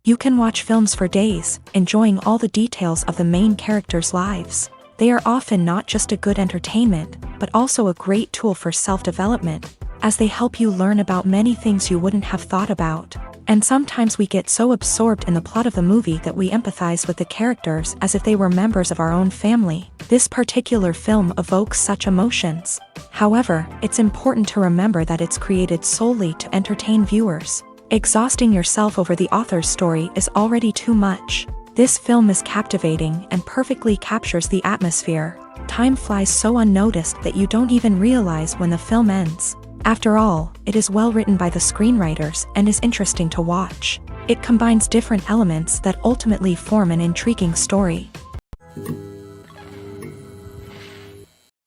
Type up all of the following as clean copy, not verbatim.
You can watch films for days, enjoying all the details of the main characters' lives. They are often not just a good entertainment, but also a great tool for self-development, as they help you learn about many things you wouldn't have thought about. And sometimes we get so absorbed in the plot of the movie that we empathize with the characters as if they were members of our own family. This particular film evokes such emotions. However, it's important to remember that it's created solely to entertain viewers. Exhausting yourself over the author's story is already too much. This film is captivating and perfectly captures the atmosphere. Time flies so unnoticed that you don't even realize when the film ends. After all, it is well written by the screenwriters and is interesting to watch. It combines different elements that ultimately form an intriguing story.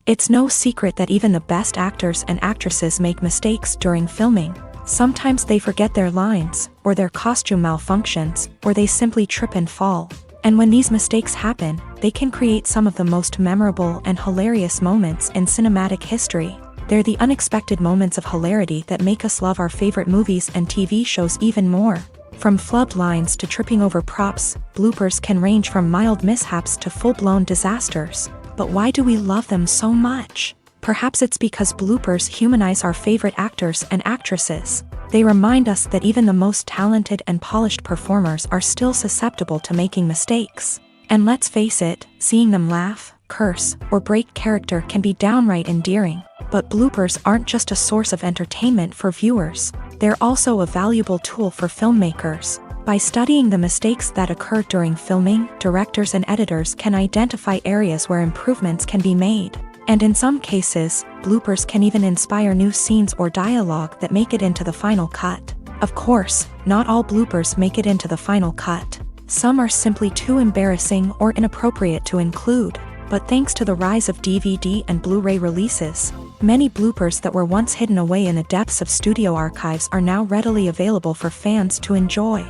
It's no secret that even the best actors and actresses make mistakes during filming. Sometimes they forget their lines, or their costume malfunctions, or they simply trip and fall. And when these mistakes happen, they can create some of the most memorable and hilarious moments in cinematic history. They're the unexpected moments of hilarity that make us love our favorite movies and TV shows even more. From flubbed lines to tripping over props, bloopers can range from mild mishaps to full-blown disasters. But why do we love them so much? Perhaps it's because bloopers humanize our favorite actors and actresses. They remind us that even the most talented and polished performers are still susceptible to making mistakes. And let's face it, seeing them laugh, curse, or break character can be downright endearing. But bloopers aren't just a source of entertainment for viewers. They're also a valuable tool for filmmakers. By studying the mistakes that occur during filming, directors and editors can identify areas where improvements can be made. And in some cases, bloopers can even inspire new scenes or dialogue that make it into the final cut. Of course, not all bloopers make it into the final cut. Some are simply too embarrassing or inappropriate to include. But thanks to the rise of DVD and Blu-ray releases, many bloopers that were once hidden away in the depths of studio archives are now readily available for fans to enjoy.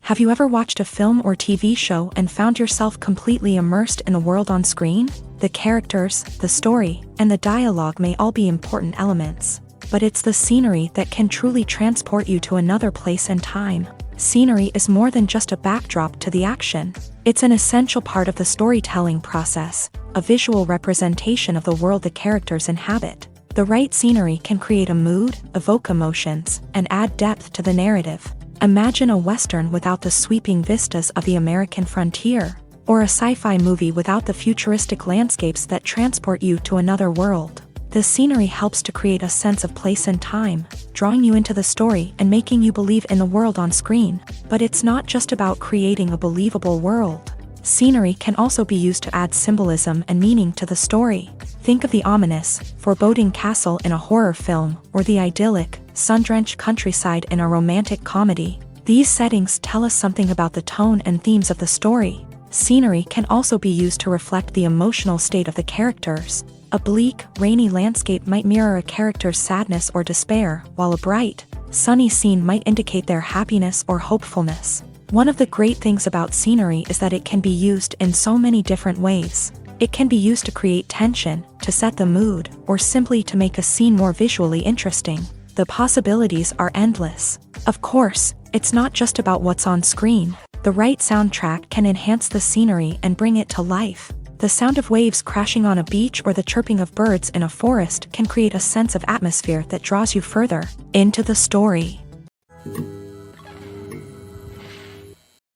Have you ever watched a film or TV show and found yourself completely immersed in the world on screen? The characters, the story, and the dialogue may all be important elements, but it's the scenery that can truly transport you to another place and time. Scenery is more than just a backdrop to the action. It's an essential part of the storytelling process, a visual representation of the world the characters inhabit. The right scenery can create a mood, evoke emotions, and add depth to the narrative. Imagine a Western without the sweeping vistas of the American frontier, or a sci-fi movie without the futuristic landscapes that transport you to another world. The scenery helps to create a sense of place and time, drawing you into the story and making you believe in the world on screen. But it's not just about creating a believable world. Scenery can also be used to add symbolism and meaning to the story. Think of the ominous, foreboding castle in a horror film, or the idyllic, sun-drenched countryside in a romantic comedy. These settings tell us something about the tone and themes of the story. Scenery can also be used to reflect the emotional state of the characters. A bleak, rainy landscape might mirror a character's sadness or despair, while a bright, sunny scene might indicate their happiness or hopefulness. One of the great things about scenery is that it can be used in so many different ways. It can be used to create tension, to set the mood, or simply to make a scene more visually interesting. The possibilities are endless. Of course, it's not just about what's on screen. The right soundtrack can enhance the scenery and bring it to life. The sound of waves crashing on a beach or the chirping of birds in a forest can create a sense of atmosphere that draws you further into the story.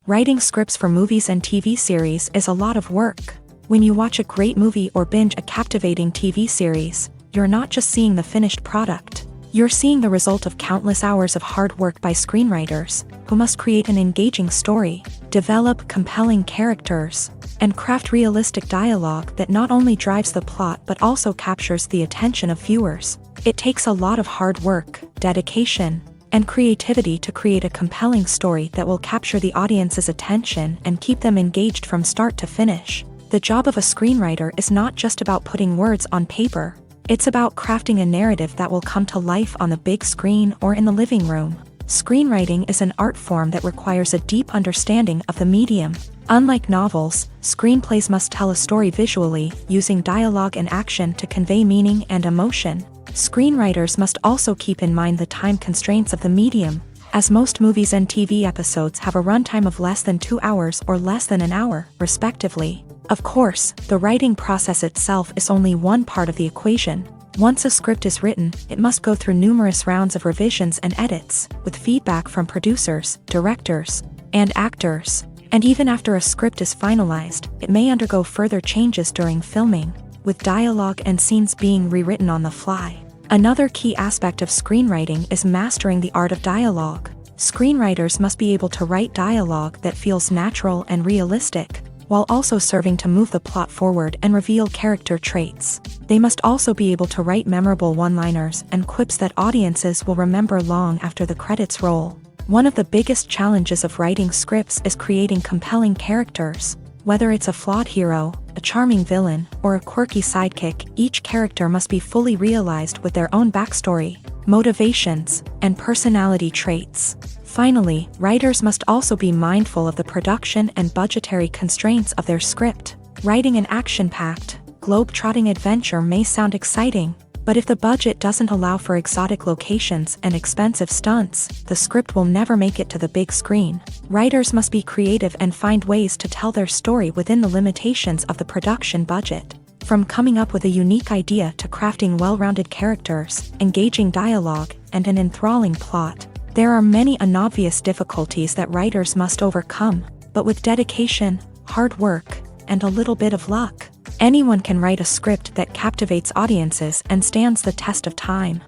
Writing scripts for movies and TV series is a lot of work. When you watch a great movie or binge a captivating TV series, you're not just seeing the finished product. You're seeing the result of countless hours of hard work by screenwriters, who must create an engaging story, develop compelling characters, and craft realistic dialogue that not only drives the plot but also captures the attention of viewers. It takes a lot of hard work, dedication, and creativity to create a compelling story that will capture the audience's attention and keep them engaged from start to finish. The job of a screenwriter is not just about putting words on paper. It's about crafting a narrative that will come to life on the big screen or in the living room. Screenwriting is an art form that requires a deep understanding of the medium. Unlike novels, screenplays must tell a story visually, using dialogue and action to convey meaning and emotion. Screenwriters must also keep in mind the time constraints of the medium, as most movies and TV episodes have a runtime of less than 2 hours or less than an hour, respectively. Of course, the writing process itself is only one part of the equation. Once a script is written, it must go through numerous rounds of revisions and edits, with feedback from producers, directors, and actors. And even after a script is finalized, it may undergo further changes during filming, with dialogue and scenes being rewritten on the fly. Another key aspect of screenwriting is mastering the art of dialogue. Screenwriters must be able to write dialogue that feels natural and realistic, while also serving to move the plot forward and reveal character traits. They must also be able to write memorable one-liners and quips that audiences will remember long after the credits roll. One of the biggest challenges of writing scripts is creating compelling characters. Whether it's a flawed hero, a charming villain, or a quirky sidekick, each character must be fully realized with their own backstory, motivations, and personality traits. Finally, writers must also be mindful of the production and budgetary constraints of their script. Writing an action-packed, globe-trotting adventure may sound exciting, but if the budget doesn't allow for exotic locations and expensive stunts, the script will never make it to the big screen. Writers must be creative and find ways to tell their story within the limitations of the production budget. From coming up with a unique idea to crafting well-rounded characters, engaging dialogue, and an enthralling plot, there are many unobvious difficulties that writers must overcome, but with dedication, hard work, and a little bit of luck, anyone can write a script that captivates audiences and stands the test of time.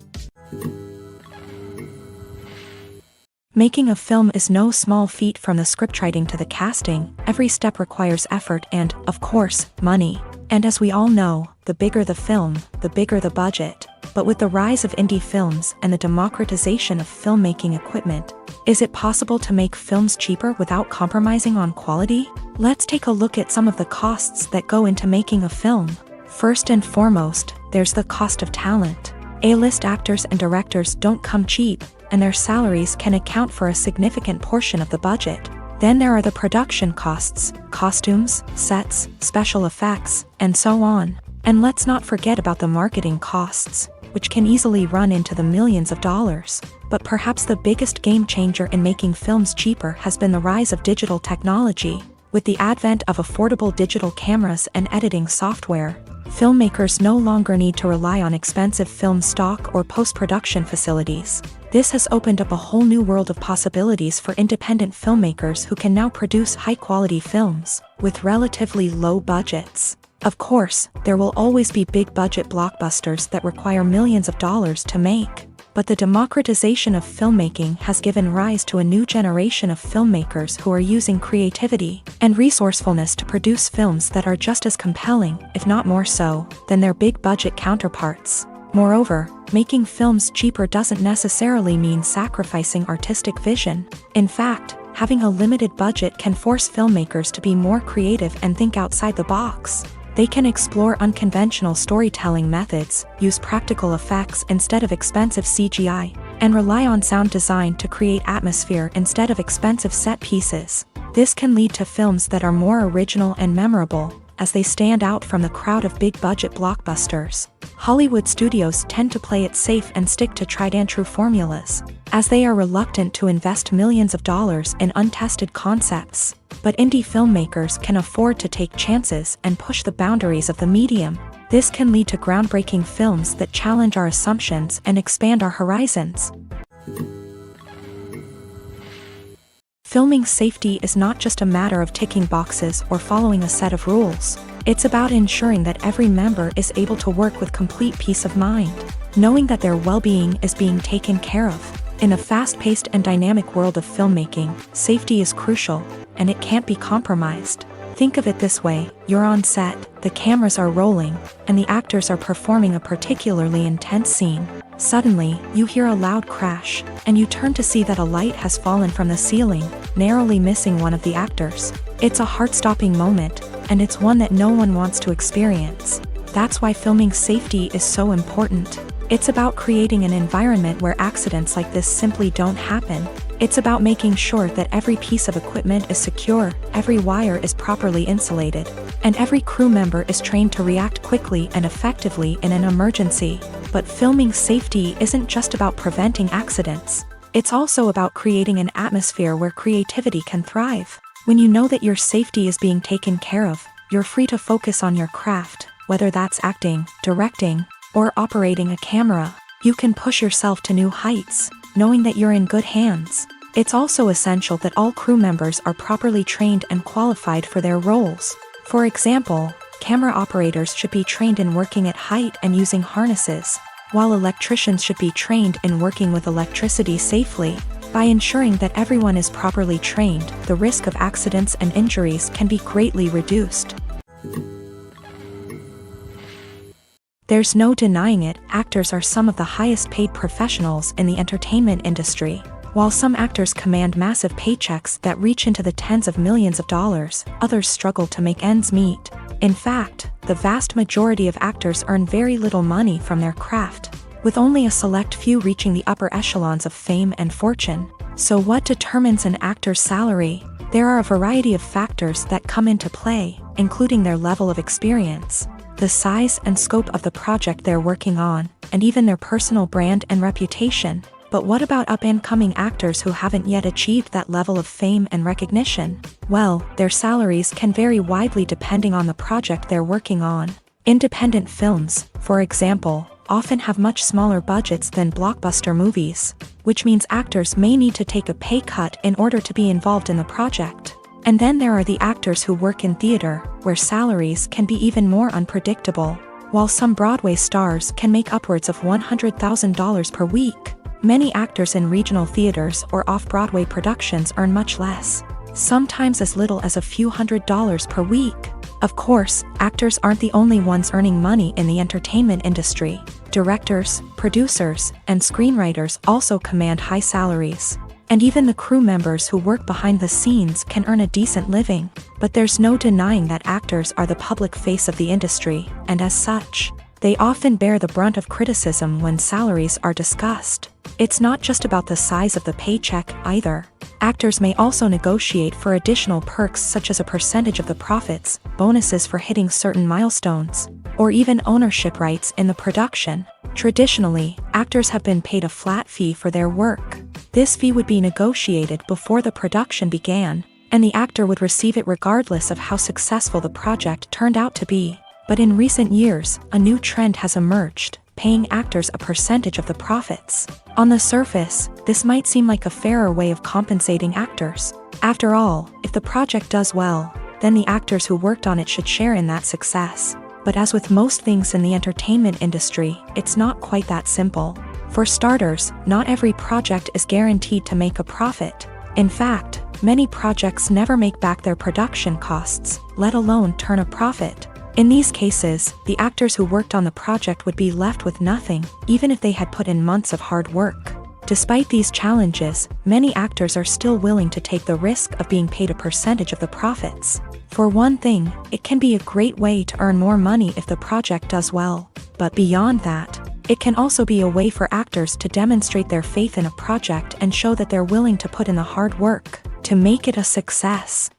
Making a film is no small feat. From the scriptwriting to the casting, every step requires effort and, of course, money. And as we all know, the bigger the film, the bigger the budget. But with the rise of indie films and the democratization of filmmaking equipment, is it possible to make films cheaper without compromising on quality? Let's take a look at some of the costs that go into making a film. First and foremost, there's the cost of talent. A-list actors and directors don't come cheap, and their salaries can account for a significant portion of the budget. Then there are the production costs, costumes, sets, special effects, and so on. And let's not forget about the marketing costs, which can easily run into the millions of dollars. But perhaps the biggest game changer in making films cheaper has been the rise of digital technology. With the advent of affordable digital cameras and editing software, filmmakers no longer need to rely on expensive film stock or post-production facilities. This has opened up a whole new world of possibilities for independent filmmakers who can now produce high-quality films with relatively low budgets. Of course, there will always be big-budget blockbusters that require millions of dollars to make. But the democratization of filmmaking has given rise to a new generation of filmmakers who are using creativity and resourcefulness to produce films that are just as compelling, if not more so, than their big-budget counterparts. Moreover, making films cheaper doesn't necessarily mean sacrificing artistic vision. In fact, having a limited budget can force filmmakers to be more creative and think outside the box. They can explore unconventional storytelling methods, use practical effects instead of expensive CGI, and rely on sound design to create atmosphere instead of expensive set pieces. This can lead to films that are more original and memorable, as they stand out from the crowd of big-budget blockbusters. Hollywood studios tend to play it safe and stick to tried-and-true formulas, as they are reluctant to invest millions of dollars in untested concepts. But indie filmmakers can afford to take chances and push the boundaries of the medium. This can lead to groundbreaking films that challenge our assumptions and expand our horizons. Filming safety is not just a matter of ticking boxes or following a set of rules. It's about ensuring that every member is able to work with complete peace of mind, knowing that their well-being is being taken care of. In a fast-paced and dynamic world of filmmaking, safety is crucial, and it can't be compromised. Think of it this way: you're on set, the cameras are rolling, and the actors are performing a particularly intense scene. Suddenly, you hear a loud crash, and you turn to see that a light has fallen from the ceiling, narrowly missing one of the actors. It's a heart-stopping moment, and it's one that no one wants to experience. That's why filming safety is so important. It's about creating an environment where accidents like this simply don't happen. It's about making sure that every piece of equipment is secure, every wire is properly insulated, and every crew member is trained to react quickly and effectively in an emergency. But filming safety isn't just about preventing accidents. It's also about creating an atmosphere where creativity can thrive. When you know that your safety is being taken care of, you're free to focus on your craft, whether that's acting, directing, or operating a camera. You can push yourself to new heights, knowing that you're in good hands. It's also essential that all crew members are properly trained and qualified for their roles. For example, camera operators should be trained in working at height and using harnesses, while electricians should be trained in working with electricity safely. By ensuring that everyone is properly trained, the risk of accidents and injuries can be greatly reduced. There's no denying it, actors are some of the highest paid professionals in the entertainment industry. While some actors command massive paychecks that reach into the tens of millions of dollars, others struggle to make ends meet. In fact, the vast majority of actors earn very little money from their craft, with only a select few reaching the upper echelons of fame and fortune. So what determines an actor's salary? There are a variety of factors that come into play, including their level of experience, the size and scope of the project they're working on, and even their personal brand and reputation. But what about up-and-coming actors who haven't yet achieved that level of fame and recognition? Well, their salaries can vary widely depending on the project they're working on. Independent films, for example, often have much smaller budgets than blockbuster movies, which means actors may need to take a pay cut in order to be involved in the project. And then there are the actors who work in theater, where salaries can be even more unpredictable. While some Broadway stars can make upwards of $100,000 per week, many actors in regional theaters or off-Broadway productions earn much less, sometimes as little as a few $100s per week. Of course, actors aren't the only ones earning money in the entertainment industry. Directors, producers, and screenwriters also command high salaries. And even the crew members who work behind the scenes can earn a decent living. But there's no denying that actors are the public face of the industry, and as such, they often bear the brunt of criticism when salaries are discussed. It's not just about the size of the paycheck, either. Actors may also negotiate for additional perks such as a percentage of the profits, bonuses for hitting certain milestones, or even ownership rights in the production. Traditionally, actors have been paid a flat fee for their work. This fee would be negotiated before the production began, and the actor would receive it regardless of how successful the project turned out to be. But in recent years, a new trend has emerged, paying actors a percentage of the profits. On the surface, this might seem like a fairer way of compensating actors. After all, if the project does well, then the actors who worked on it should share in that success. But as with most things in the entertainment industry, it's not quite that simple. For starters, not every project is guaranteed to make a profit. In fact, many projects never make back their production costs, let alone turn a profit. In these cases, the actors who worked on the project would be left with nothing, even if they had put in months of hard work. Despite these challenges, many actors are still willing to take the risk of being paid a percentage of the profits. For one thing, it can be a great way to earn more money if the project does well. But beyond that, it can also be a way for actors to demonstrate their faith in a project and show that they're willing to put in the hard work to make it a success.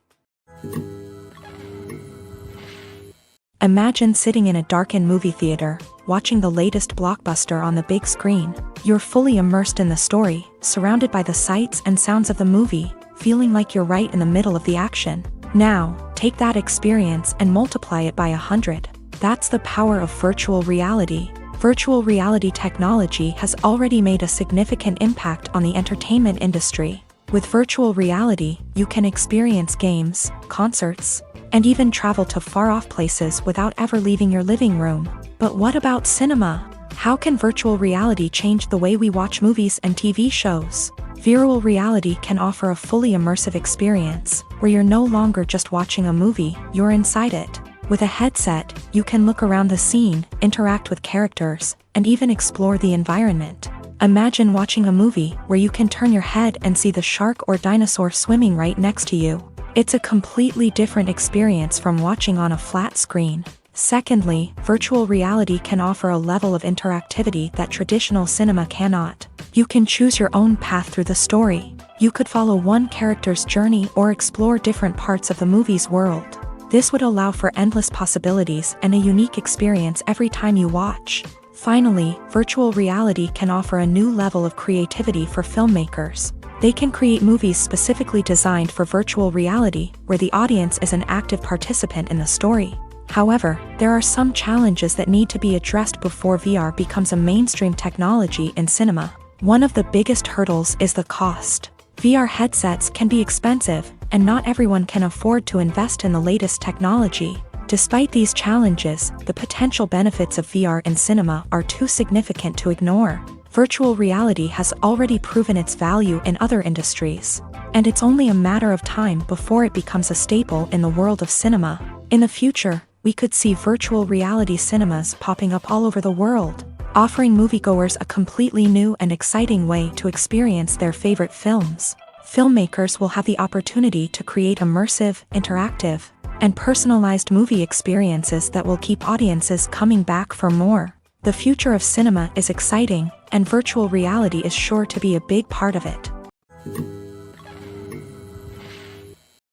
Imagine sitting in a darkened movie theater, watching the latest blockbuster on the big screen. You're fully immersed in the story, surrounded by the sights and sounds of the movie, feeling like you're right in the middle of the action. Now, take that experience and multiply it by 100. That's the power of virtual reality. Virtual reality technology has already made a significant impact on the entertainment industry. With virtual reality, you can experience games, concerts, and even travel to far-off places without ever leaving your living room. But what about cinema? How can virtual reality change the way we watch movies and TV shows? Virtual reality can offer a fully immersive experience, where you're no longer just watching a movie, you're inside it. With a headset, you can look around the scene, interact with characters, and even explore the environment. Imagine watching a movie where you can turn your head and see the shark or dinosaur swimming right next to you. It's a completely different experience from watching on a flat screen. Secondly, virtual reality can offer a level of interactivity that traditional cinema cannot. You can choose your own path through the story. You could follow one character's journey or explore different parts of the movie's world. This would allow for endless possibilities and a unique experience every time you watch. Finally, virtual reality can offer a new level of creativity for filmmakers. They can create movies specifically designed for virtual reality, where the audience is an active participant in the story. However, there are some challenges that need to be addressed before VR becomes a mainstream technology in cinema. One of the biggest hurdles is the cost. VR headsets can be expensive, and not everyone can afford to invest in the latest technology. Despite these challenges, the potential benefits of VR in cinema are too significant to ignore. Virtual reality has already proven its value in other industries, and it's only a matter of time before it becomes a staple in the world of cinema. In the future, we could see virtual reality cinemas popping up all over the world, offering moviegoers a completely new and exciting way to experience their favorite films. Filmmakers will have the opportunity to create immersive, interactive, and personalized movie experiences that will keep audiences coming back for more. The future of cinema is exciting, and virtual reality is sure to be a big part of it.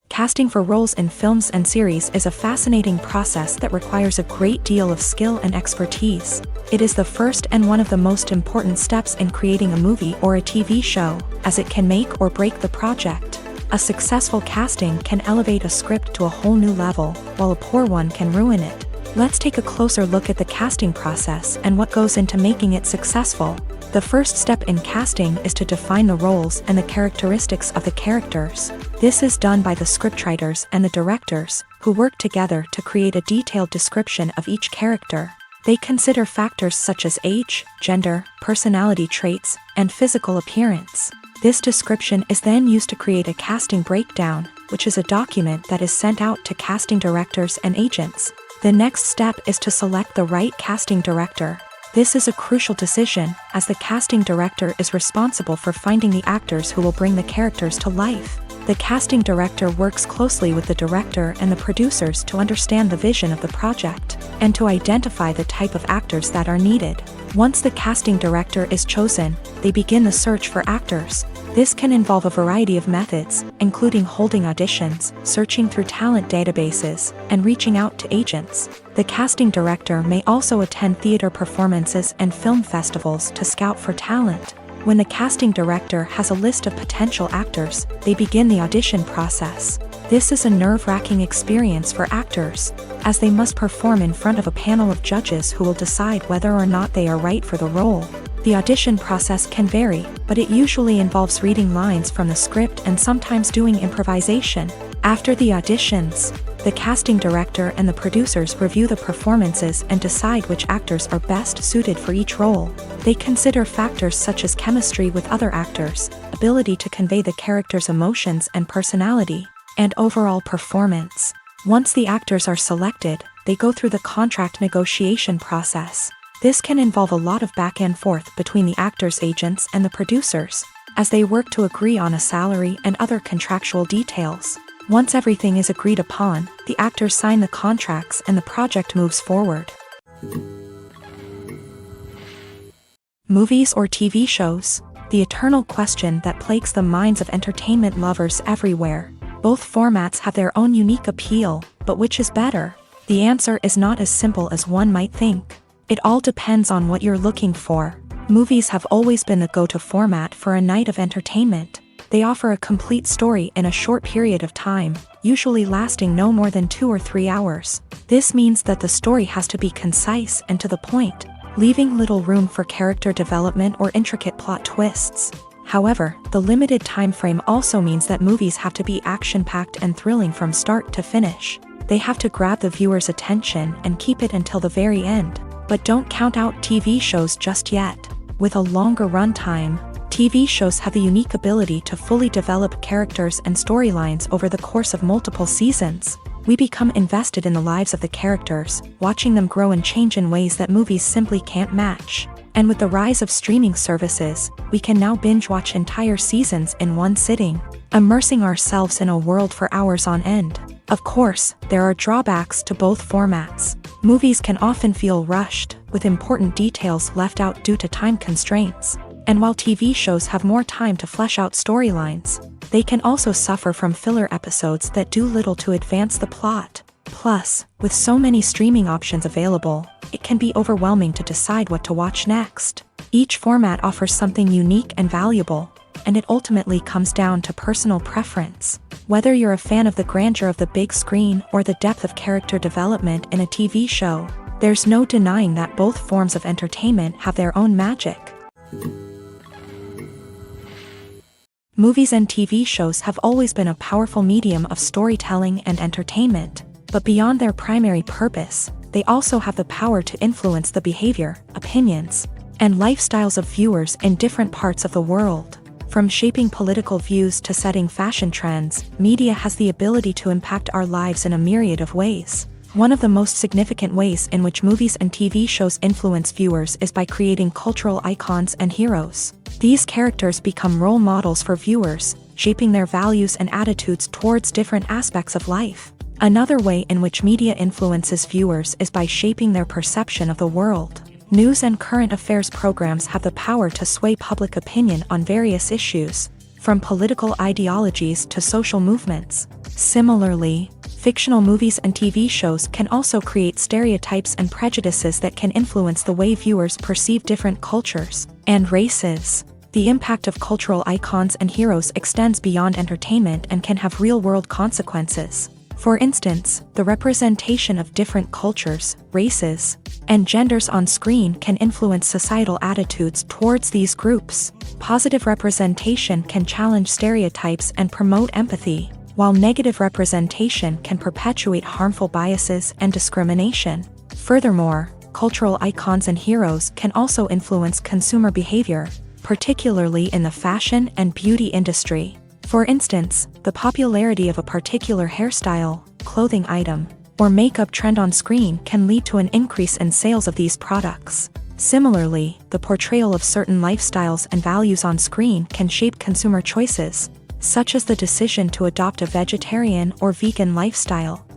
Casting for roles in films and series is a fascinating process that requires a great deal of skill and expertise. It is the first and one of the most important steps in creating a movie or a TV show, as it can make or break the project. A successful casting can elevate a script to a whole new level, while a poor one can ruin it. Let's take a closer look at the casting process and what goes into making it successful. The first step in casting is to define the roles and the characteristics of the characters. This is done by the scriptwriters and the directors, who work together to create a detailed description of each character. They consider factors such as age, gender, personality traits, and physical appearance. This description is then used to create a casting breakdown, which is a document that is sent out to casting directors and agents. The next step is to select the right casting director. This is a crucial decision, as the casting director is responsible for finding the actors who will bring the characters to life. The casting director works closely with the director and the producers to understand the vision of the project, and to identify the type of actors that are needed. Once the casting director is chosen, they begin the search for actors. This can involve a variety of methods, including holding auditions, searching through talent databases, and reaching out to agents. The casting director may also attend theater performances and film festivals to scout for talent. When the casting director has a list of potential actors, they begin the audition process. This is a nerve-wracking experience for actors, as they must perform in front of a panel of judges who will decide whether or not they are right for the role. The audition process can vary, but it usually involves reading lines from the script and sometimes doing improvisation. After the auditions, the casting director and the producers review the performances and decide which actors are best suited for each role. They consider factors such as chemistry with other actors, ability to convey the character's emotions and personality, and overall performance. Once the actors are selected, they go through the contract negotiation process. This can involve a lot of back and forth between the actors' agents and the producers, as they work to agree on a salary and other contractual details. Once everything is agreed upon, the actors sign the contracts and the project moves forward. Movies or TV shows? The eternal question that plagues the minds of entertainment lovers everywhere. Both formats have their own unique appeal, but which is better? The answer is not as simple as one might think. It all depends on what you're looking for. Movies have always been the go-to format for a night of entertainment. They offer a complete story in a short period of time, usually lasting no more than 2 or 3 hours. This means that the story has to be concise and to the point, leaving little room for character development or intricate plot twists. However, the limited time frame also means that movies have to be action-packed and thrilling from start to finish. They have to grab the viewer's attention and keep it until the very end. But don't count out TV shows just yet. With a longer runtime, TV shows have the unique ability to fully develop characters and storylines over the course of multiple seasons. We become invested in the lives of the characters, watching them grow and change in ways that movies simply can't match. And with the rise of streaming services, we can now binge-watch entire seasons in one sitting, immersing ourselves in a world for hours on end. Of course, there are drawbacks to both formats. Movies can often feel rushed, with important details left out due to time constraints. And while TV shows have more time to flesh out storylines, they can also suffer from filler episodes that do little to advance the plot. Plus, with so many streaming options available, it can be overwhelming to decide what to watch next. Each format offers something unique and valuable, and it ultimately comes down to personal preference. Whether you're a fan of the grandeur of the big screen or the depth of character development in a TV show, there's no denying that both forms of entertainment have their own magic. Movies and TV shows have always been a powerful medium of storytelling and entertainment, but beyond their primary purpose, they also have the power to influence the behavior, opinions, and lifestyles of viewers in different parts of the world. From shaping political views to setting fashion trends, media has the ability to impact our lives in a myriad of ways. One of the most significant ways in which movies and TV shows influence viewers is by creating cultural icons and heroes. These characters become role models for viewers, shaping their values and attitudes towards different aspects of life. Another way in which media influences viewers is by shaping their perception of the world. News and current affairs programs have the power to sway public opinion on various issues, from political ideologies to social movements. Similarly, fictional movies and TV shows can also create stereotypes and prejudices that can influence the way viewers perceive different cultures and races. The impact of cultural icons and heroes extends beyond entertainment and can have real-world consequences. For instance, the representation of different cultures, races, and genders on screen can influence societal attitudes towards these groups. Positive representation can challenge stereotypes and promote empathy, while negative representation can perpetuate harmful biases and discrimination. Furthermore, cultural icons and heroes can also influence consumer behavior, particularly in the fashion and beauty industry. For instance, the popularity of a particular hairstyle, clothing item, or makeup trend on screen can lead to an increase in sales of these products. Similarly, the portrayal of certain lifestyles and values on screen can shape consumer choices, such as the decision to adopt a vegetarian or vegan lifestyle.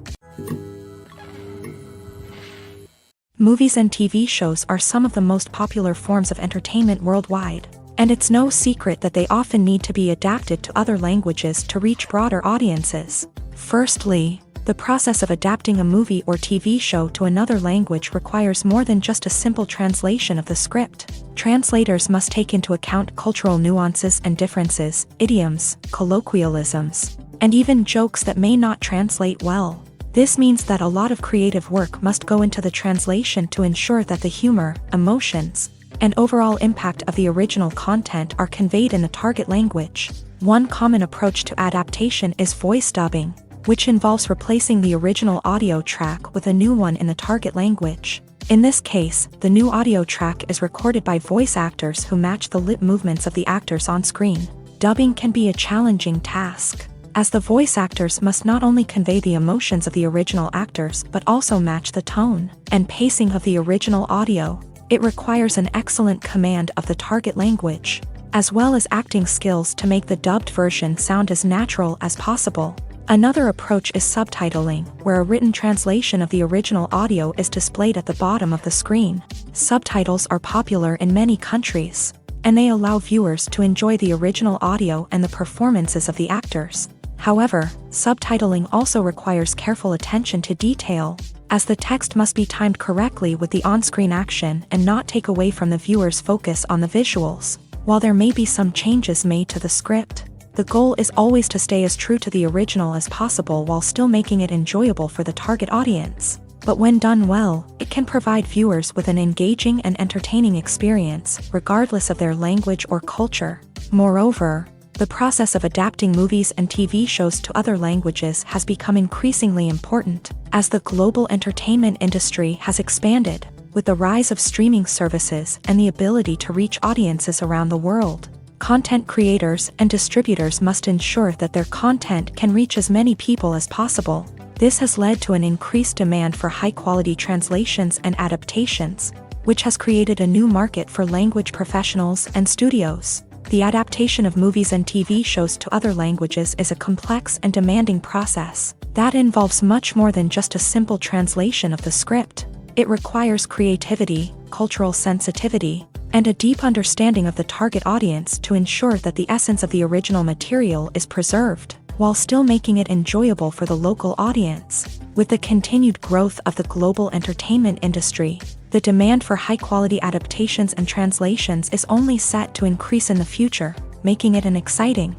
Movies and TV shows are some of the most popular forms of entertainment worldwide, and it's no secret that they often need to be adapted to other languages to reach broader audiences. Firstly, the process of adapting a movie or TV show to another language requires more than just a simple translation of the script. Translators must take into account cultural nuances and differences, idioms, colloquialisms, and even jokes that may not translate well. This means that a lot of creative work must go into the translation to ensure that the humor, emotions, and overall impact of the original content are conveyed in the target language. One common approach to adaptation is voice dubbing, which involves replacing the original audio track with a new one in the target language. In this case, the new audio track is recorded by voice actors who match the lip movements of the actors on screen. Dubbing can be a challenging task, as the voice actors must not only convey the emotions of the original actors but also match the tone and pacing of the original audio. It requires an excellent command of the target language, as well as acting skills to make the dubbed version sound as natural as possible. Another approach is subtitling, where a written translation of the original audio is displayed at the bottom of the screen. Subtitles are popular in many countries, and they allow viewers to enjoy the original audio and the performances of the actors. However, subtitling also requires careful attention to detail, as the text must be timed correctly with the on-screen action and not take away from the viewer's focus on the visuals. While there may be some changes made to the script, the goal is always to stay as true to the original as possible while still making it enjoyable for the target audience. But when done well, it can provide viewers with an engaging and entertaining experience, regardless of their language or culture. Moreover, the process of adapting movies and TV shows to other languages has become increasingly important, as the global entertainment industry has expanded, with the rise of streaming services and the ability to reach audiences around the world. Content creators and distributors must ensure that their content can reach as many people as possible. This has led to an increased demand for high-quality translations and adaptations, which has created a new market for language professionals and studios. The adaptation of movies and TV shows to other languages is a complex and demanding process that involves much more than just a simple translation of the script. It requires creativity, cultural sensitivity, and a deep understanding of the target audience to ensure that the essence of the original material is preserved, while still making it enjoyable for the local audience. With the continued growth of the global entertainment industry, the demand for high-quality adaptations and translations is only set to increase in the future, making it an exciting.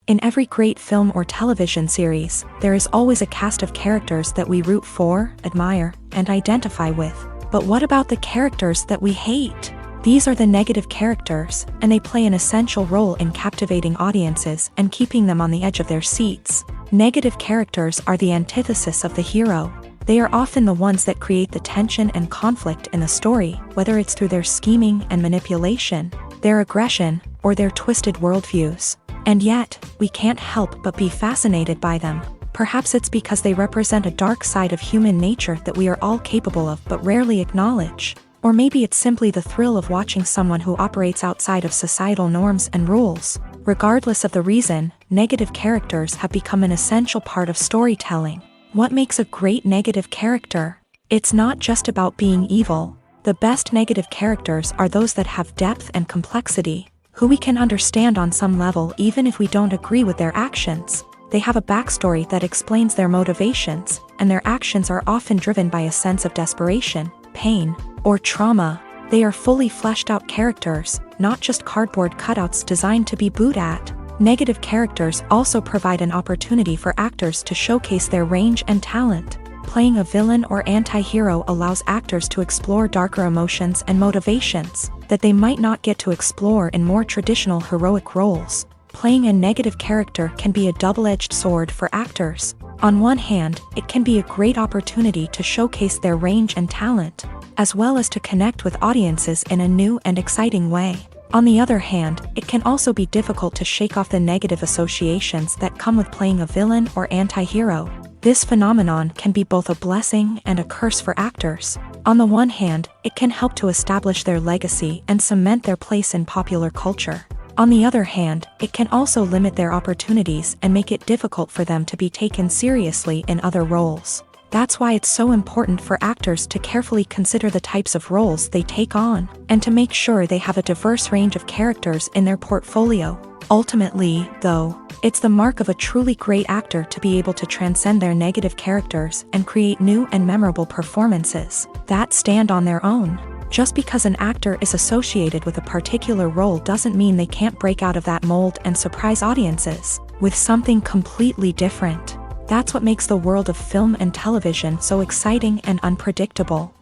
In every great film or television series, there is always a cast of characters that we root for, admire, and identify with. But what about the characters that we hate? These are the negative characters, and they play an essential role in captivating audiences and keeping them on the edge of their seats. Negative characters are the antithesis of the hero. They are often the ones that create the tension and conflict in the story, whether it's through their scheming and manipulation, their aggression, or their twisted worldviews. And yet, we can't help but be fascinated by them. Perhaps it's because they represent a dark side of human nature that we are all capable of but rarely acknowledge. Or maybe it's simply the thrill of watching someone who operates outside of societal norms and rules. Regardless of the reason, negative characters have become an essential part of storytelling. What makes a great negative character? It's not just about being evil. The best negative characters are those that have depth and complexity, who we can understand on some level even if we don't agree with their actions. They have a backstory that explains their motivations, and their actions are often driven by a sense of desperation, pain, or trauma. They are fully fleshed out characters, not just cardboard cutouts designed to be booed at. Negative characters also provide an opportunity for actors to showcase their range and talent. Playing a villain or anti-hero allows actors to explore darker emotions and motivations that they might not get to explore in more traditional heroic roles. Playing a negative character can be a double-edged sword for actors. On one hand, it can be a great opportunity to showcase their range and talent, as well as to connect with audiences in a new and exciting way. On the other hand, it can also be difficult to shake off the negative associations that come with playing a villain or anti-hero. This phenomenon can be both a blessing and a curse for actors. On the one hand, it can help to establish their legacy and cement their place in popular culture. On the other hand, it can also limit their opportunities and make it difficult for them to be taken seriously in other roles. That's why it's so important for actors to carefully consider the types of roles they take on, and to make sure they have a diverse range of characters in their portfolio. Ultimately, though, it's the mark of a truly great actor to be able to transcend their negative characters and create new and memorable performances that stand on their own. Just because an actor is associated with a particular role doesn't mean they can't break out of that mold and surprise audiences with something completely different. That's what makes the world of film and television so exciting and unpredictable.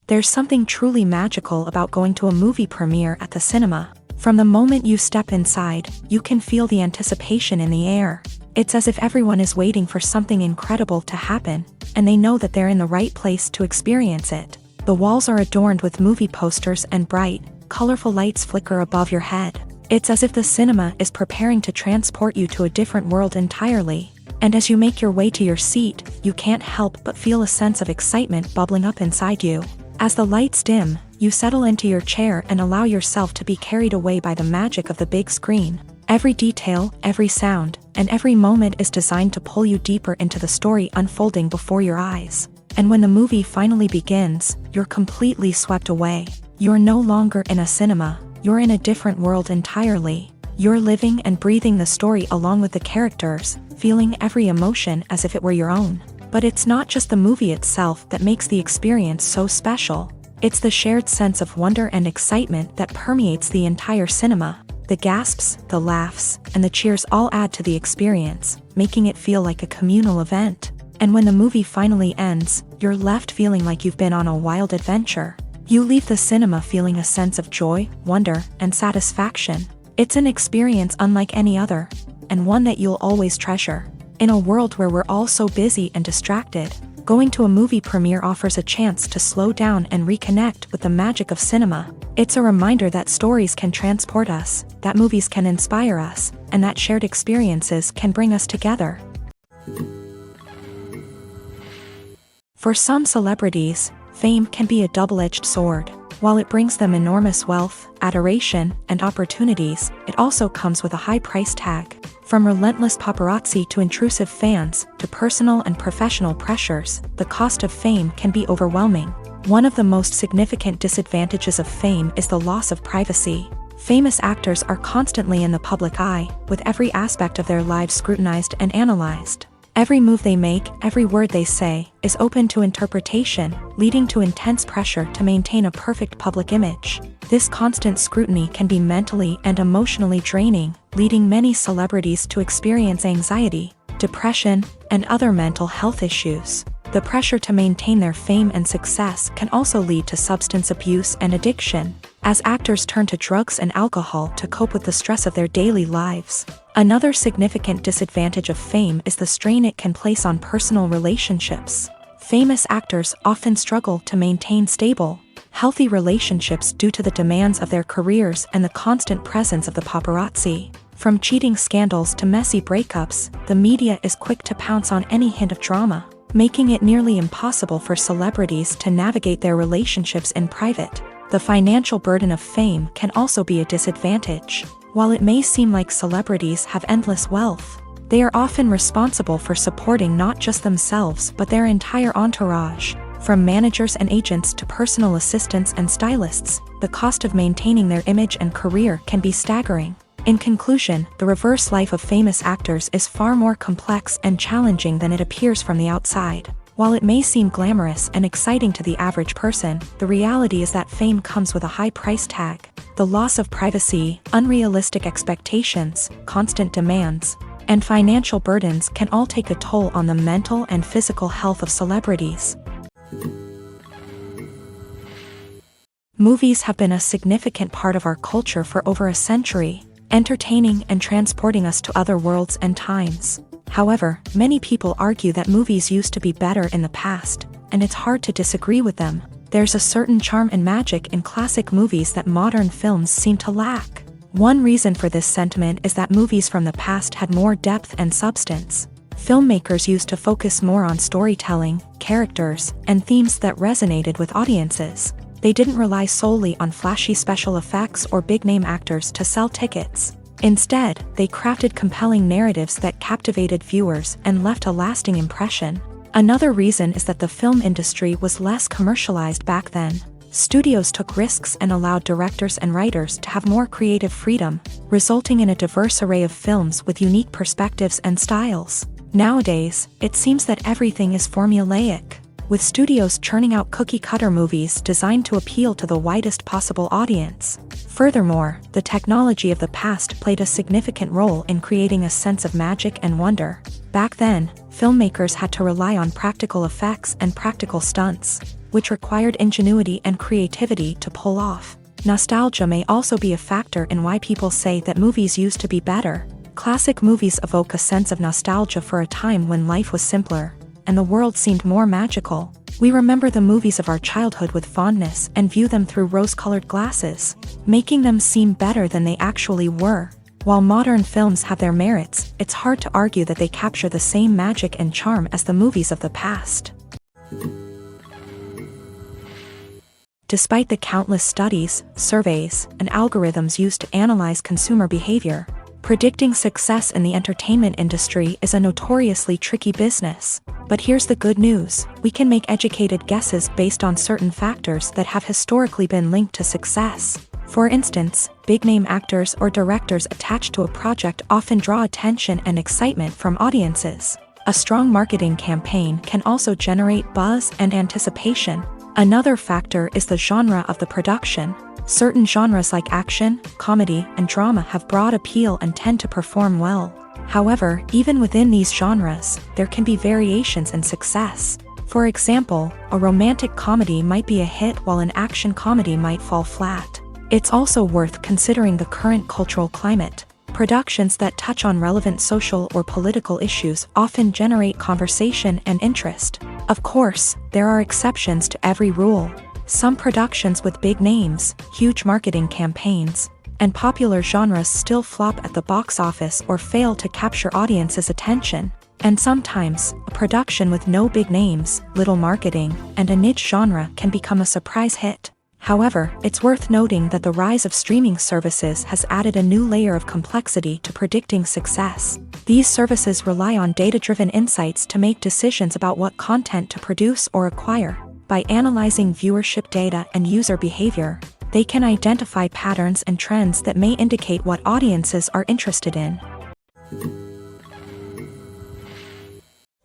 There's something truly magical about going to a movie premiere at the cinema. From the moment you step inside, you can feel the anticipation in the air. It's as if everyone is waiting for something incredible to happen, and they know that they're in the right place to experience it. The walls are adorned with movie posters and bright, colorful lights flicker above your head. It's as if the cinema is preparing to transport you to a different world entirely. And as you make your way to your seat, you can't help but feel a sense of excitement bubbling up inside you. As the lights dim, you settle into your chair and allow yourself to be carried away by the magic of the big screen. Every detail, every sound, and every moment is designed to pull you deeper into the story unfolding before your eyes. And when the movie finally begins, you're completely swept away. You're no longer in a cinema. You're in a different world entirely. You're living and breathing the story along with the characters, feeling every emotion as if it were your own. But it's not just the movie itself that makes the experience so special. It's the shared sense of wonder and excitement that permeates the entire cinema. The gasps, the laughs, and the cheers all add to the experience, making it feel like a communal event. And when the movie finally ends, you're left feeling like you've been on a wild adventure. You leave the cinema feeling a sense of joy, wonder, and satisfaction. It's an experience unlike any other, and one that you'll always treasure. In a world where we're all so busy and distracted, going to a movie premiere offers a chance to slow down and reconnect with the magic of cinema. It's a reminder that stories can transport us, that movies can inspire us, and that shared experiences can bring us together. For some celebrities, fame can be a double-edged sword. While it brings them enormous wealth, adoration, and opportunities, it also comes with a high price tag. From relentless paparazzi to intrusive fans, to personal and professional pressures, the cost of fame can be overwhelming. One of the most significant disadvantages of fame is the loss of privacy. Famous actors are constantly in the public eye, with every aspect of their lives scrutinized and analyzed. Every move they make, every word they say, is open to interpretation, leading to intense pressure to maintain a perfect public image. This constant scrutiny can be mentally and emotionally draining, leading many celebrities to experience anxiety, depression, and other mental health issues. The pressure to maintain their fame and success can also lead to substance abuse and addiction, as actors turn to drugs and alcohol to cope with the stress of their daily lives. Another significant disadvantage of fame is the strain it can place on personal relationships. Famous actors often struggle to maintain stable, healthy relationships due to the demands of their careers and the constant presence of the paparazzi. From cheating scandals to messy breakups, the media is quick to pounce on any hint of drama, making it nearly impossible for celebrities to navigate their relationships in private. The financial burden of fame can also be a disadvantage. While it may seem like celebrities have endless wealth, they are often responsible for supporting not just themselves but their entire entourage. From managers and agents to personal assistants and stylists, the cost of maintaining their image and career can be staggering. In conclusion, the reverse life of famous actors is far more complex and challenging than it appears from the outside. While it may seem glamorous and exciting to the average person, the reality is that fame comes with a high price tag. The loss of privacy, unrealistic expectations, constant demands, and financial burdens can all take a toll on the mental and physical health of celebrities. Movies have been a significant part of our culture for over a century, entertaining and transporting us to other worlds and times. However, many people argue that movies used to be better in the past, and it's hard to disagree with them. There's a certain charm and magic in classic movies that modern films seem to lack. One reason for this sentiment is that movies from the past had more depth and substance. Filmmakers used to focus more on storytelling, characters, and themes that resonated with audiences. They didn't rely solely on flashy special effects or big-name actors to sell tickets. Instead, they crafted compelling narratives that captivated viewers and left a lasting impression. Another reason is that the film industry was less commercialized back then. Studios took risks and allowed directors and writers to have more creative freedom, resulting in a diverse array of films with unique perspectives and styles. Nowadays, it seems that everything is formulaic, with studios churning out cookie-cutter movies designed to appeal to the widest possible audience. Furthermore, the technology of the past played a significant role in creating a sense of magic and wonder. Back then, filmmakers had to rely on practical effects and practical stunts, which required ingenuity and creativity to pull off. Nostalgia may also be a factor in why people say that movies used to be better. Classic movies evoke a sense of nostalgia for a time when life was simpler, and the world seemed more magical. We remember the movies of our childhood with fondness and view them through rose-colored glasses, making them seem better than they actually were. While modern films have their merits, it's hard to argue that they capture the same magic and charm as the movies of the past. Despite the countless studies, surveys, and algorithms used to analyze consumer behavior, predicting success in the entertainment industry is a notoriously tricky business. But here's the good news: we can make educated guesses based on certain factors that have historically been linked to success. For instance, big-name actors or directors attached to a project often draw attention and excitement from audiences. A strong marketing campaign can also generate buzz and anticipation. Another factor is the genre of the production. Certain genres like action, comedy, and drama have broad appeal and tend to perform well. However, even within these genres, there can be variations in success. For example, a romantic comedy might be a hit while an action comedy might fall flat. It's also worth considering the current cultural climate. Productions that touch on relevant social or political issues often generate conversation and interest. Of course, there are exceptions to every rule. Some productions with big names, huge marketing campaigns, and popular genres still flop at the box office or fail to capture audiences' attention. And sometimes, a production with no big names, little marketing, and a niche genre can become a surprise hit. However, it's worth noting that the rise of streaming services has added a new layer of complexity to predicting success. These services rely on data-driven insights to make decisions about what content to produce or acquire. By analyzing viewership data and user behavior, they can identify patterns and trends that may indicate what audiences are interested in.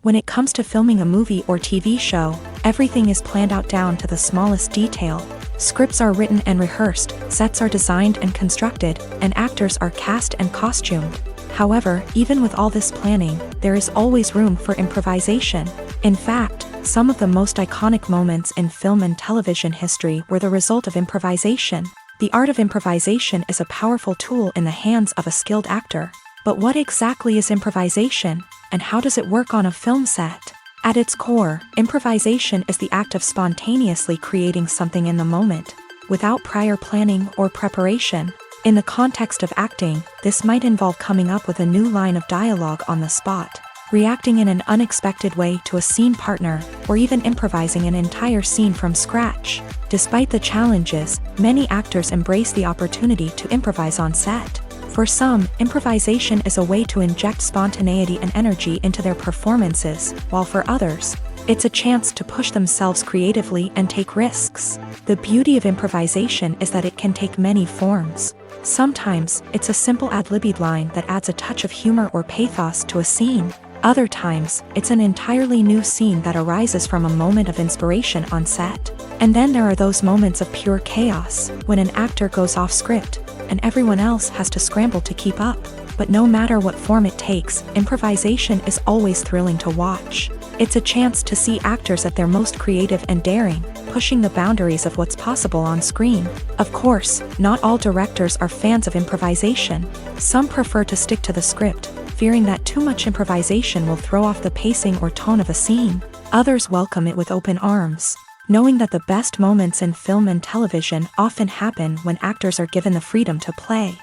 When it comes to filming a movie or TV show, everything is planned out down to the smallest detail. Scripts are written and rehearsed, sets are designed and constructed, and actors are cast and costumed. However, even with all this planning, there is always room for improvisation. In fact, some of the most iconic moments in film and television history were the result of improvisation. The art of improvisation is a powerful tool in the hands of a skilled actor. But what exactly is improvisation, and how does it work on a film set? At its core, improvisation is the act of spontaneously creating something in the moment, without prior planning or preparation. In the context of acting, this might involve coming up with a new line of dialogue on the spot, reacting in an unexpected way to a scene partner, or even improvising an entire scene from scratch. Despite the challenges, many actors embrace the opportunity to improvise on set. For some, improvisation is a way to inject spontaneity and energy into their performances, while for others, it's a chance to push themselves creatively and take risks. The beauty of improvisation is that it can take many forms. Sometimes, it's a simple ad-libbed line that adds a touch of humor or pathos to a scene. Other times, it's an entirely new scene that arises from a moment of inspiration on set. And then there are those moments of pure chaos, when an actor goes off script, and everyone else has to scramble to keep up. But no matter what form it takes, improvisation is always thrilling to watch. It's a chance to see actors at their most creative and daring, pushing the boundaries of what's possible on screen. Of course, not all directors are fans of improvisation. Some prefer to stick to the script, fearing that too much improvisation will throw off the pacing or tone of a scene. Others welcome it with open arms, knowing that the best moments in film and television often happen when actors are given the freedom to play.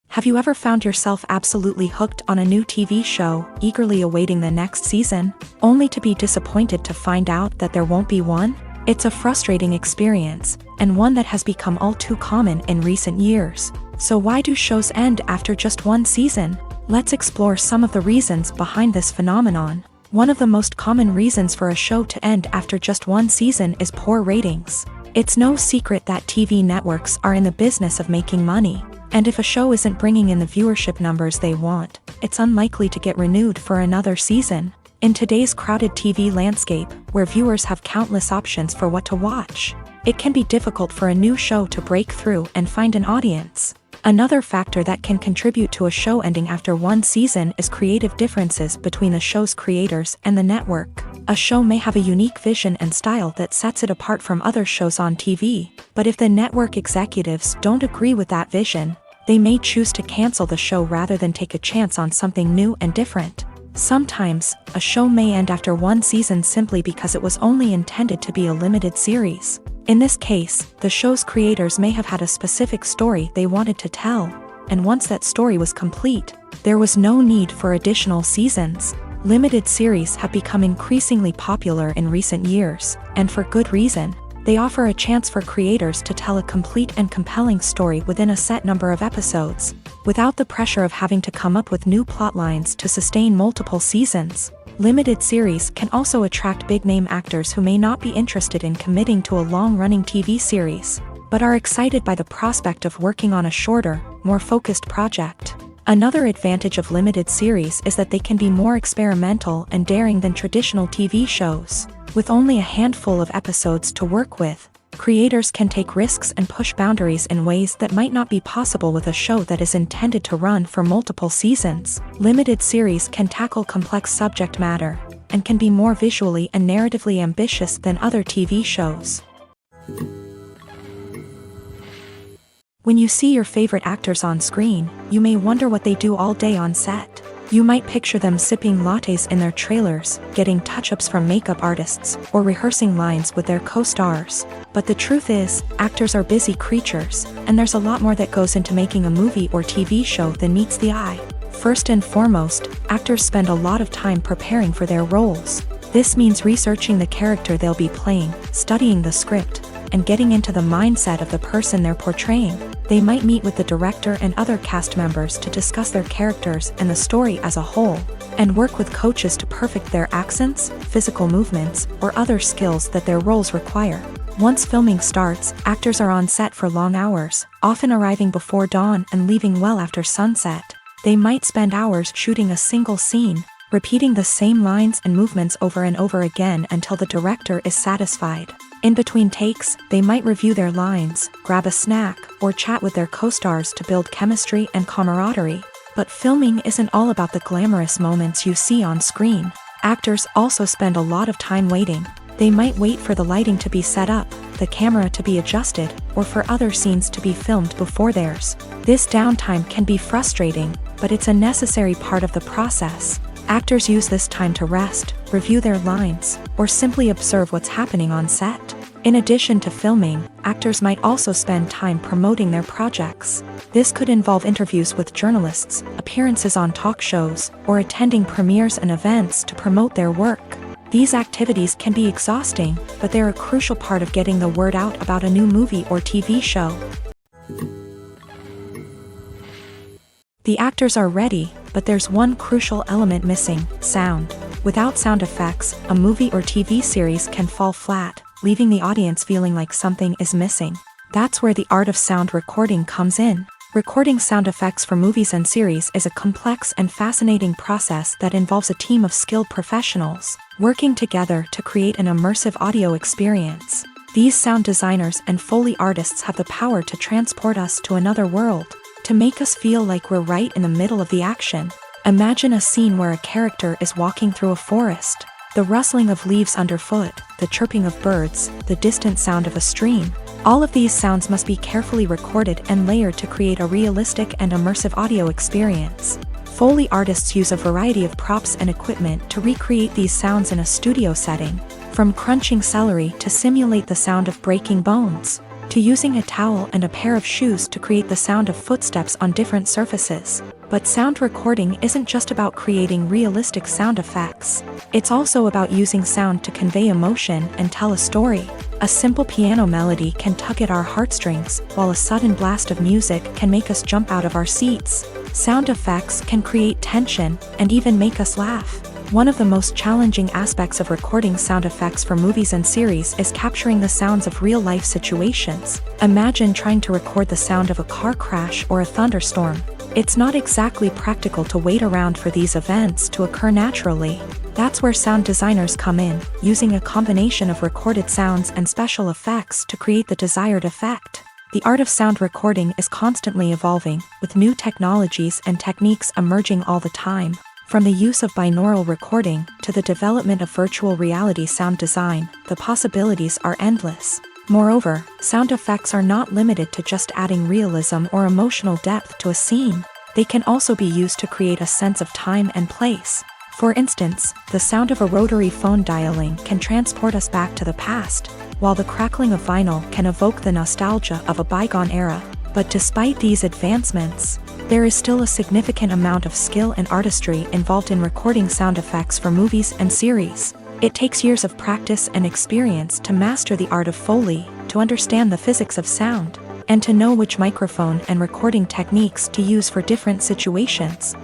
Have you ever found yourself absolutely hooked on a new TV show, eagerly awaiting the next season, only to be disappointed to find out that there won't be one? It's a frustrating experience, and one that has become all too common in recent years. So why do shows end after just one season? Let's explore some of the reasons behind this phenomenon. One of the most common reasons for a show to end after just one season is poor ratings. It's no secret that TV networks are in the business of making money, and if a show isn't bringing in the viewership numbers they want, it's unlikely to get renewed for another season. In today's crowded TV landscape, where viewers have countless options for what to watch, it can be difficult for a new show to break through and find an audience. Another factor that can contribute to a show ending after one season is creative differences between the show's creators and the network. A show may have a unique vision and style that sets it apart from other shows on TV, but if the network executives don't agree with that vision, they may choose to cancel the show rather than take a chance on something new and different. Sometimes, a show may end after one season simply because it was only intended to be a limited series. In this case, the show's creators may have had a specific story they wanted to tell, and once that story was complete, there was no need for additional seasons. Limited series have become increasingly popular in recent years, and for good reason. They offer a chance for creators to tell a complete and compelling story within a set number of episodes, without the pressure of having to come up with new plotlines to sustain multiple seasons. Limited series can also attract big-name actors who may not be interested in committing to a long-running TV series, but are excited by the prospect of working on a shorter, more focused project. Another advantage of limited series is that they can be more experimental and daring than traditional TV shows. With only a handful of episodes to work with, creators can take risks and push boundaries in ways that might not be possible with a show that is intended to run for multiple seasons. Limited series can tackle complex subject matter, and can be more visually and narratively ambitious than other TV shows. When you see your favorite actors on screen, you may wonder what they do all day on set. You might picture them sipping lattes in their trailers, getting touch-ups from makeup artists, or rehearsing lines with their co-stars. But the truth is, actors are busy creatures, and there's a lot more that goes into making a movie or TV show than meets the eye. First and foremost, actors spend a lot of time preparing for their roles. This means researching the character they'll be playing, studying the script, and getting into the mindset of the person they're portraying. They might meet with the director and other cast members to discuss their characters and the story as a whole, and work with coaches to perfect their accents, physical movements, or other skills that their roles require. Once filming starts, actors are on set for long hours, often arriving before dawn and leaving well after sunset. They might spend hours shooting a single scene, repeating the same lines and movements over and over again until the director is satisfied. In between takes, they might review their lines, grab a snack, or chat with their co-stars to build chemistry and camaraderie. But filming isn't all about the glamorous moments you see on screen. Actors also spend a lot of time waiting. They might wait for the lighting to be set up, the camera to be adjusted, or for other scenes to be filmed before theirs. This downtime can be frustrating, but it's a necessary part of the process. Actors use this time to rest, review their lines, or simply observe what's happening on set. In addition to filming, actors might also spend time promoting their projects. This could involve interviews with journalists, appearances on talk shows, or attending premieres and events to promote their work. These activities can be exhausting, but they're a crucial part of getting the word out about a new movie or TV show. The actors are ready, but there's one crucial element missing: sound. Without sound effects, a movie or TV series can fall flat, leaving the audience feeling like something is missing. That's where the art of sound recording comes in. Recording sound effects for movies and series is a complex and fascinating process that involves a team of skilled professionals working together to create an immersive audio experience. These sound designers and Foley artists have the power to transport us to another world, to make us feel like we're right in the middle of the action. Imagine a scene where a character is walking through a forest. The rustling of leaves underfoot, the chirping of birds, the distant sound of a stream. All of these sounds must be carefully recorded and layered to create a realistic and immersive audio experience. Foley artists use a variety of props and equipment to recreate these sounds in a studio setting, from crunching celery to simulate the sound of breaking bones, to using a towel and a pair of shoes to create the sound of footsteps on different surfaces. But sound recording isn't just about creating realistic sound effects. It's also about using sound to convey emotion and tell a story. A simple piano melody can tug at our heartstrings, while a sudden blast of music can make us jump out of our seats. Sound effects can create tension and even make us laugh. One of the most challenging aspects of recording sound effects for movies and series is capturing the sounds of real-life situations. Imagine trying to record the sound of a car crash or a thunderstorm. It's not exactly practical to wait around for these events to occur naturally. That's where sound designers come in, using a combination of recorded sounds and special effects to create the desired effect. The art of sound recording is constantly evolving, with new technologies and techniques emerging all the time. From the use of binaural recording to the development of virtual reality sound design, the possibilities are endless. Moreover, sound effects are not limited to just adding realism or emotional depth to a scene. They can also be used to create a sense of time and place. For instance, the sound of a rotary phone dialing can transport us back to the past, while the crackling of vinyl can evoke the nostalgia of a bygone era. But despite these advancements, there is still a significant amount of skill and artistry involved in recording sound effects for movies and series. It takes years of practice and experience to master the art of Foley, to understand the physics of sound, and to know which microphone and recording techniques to use for different situations.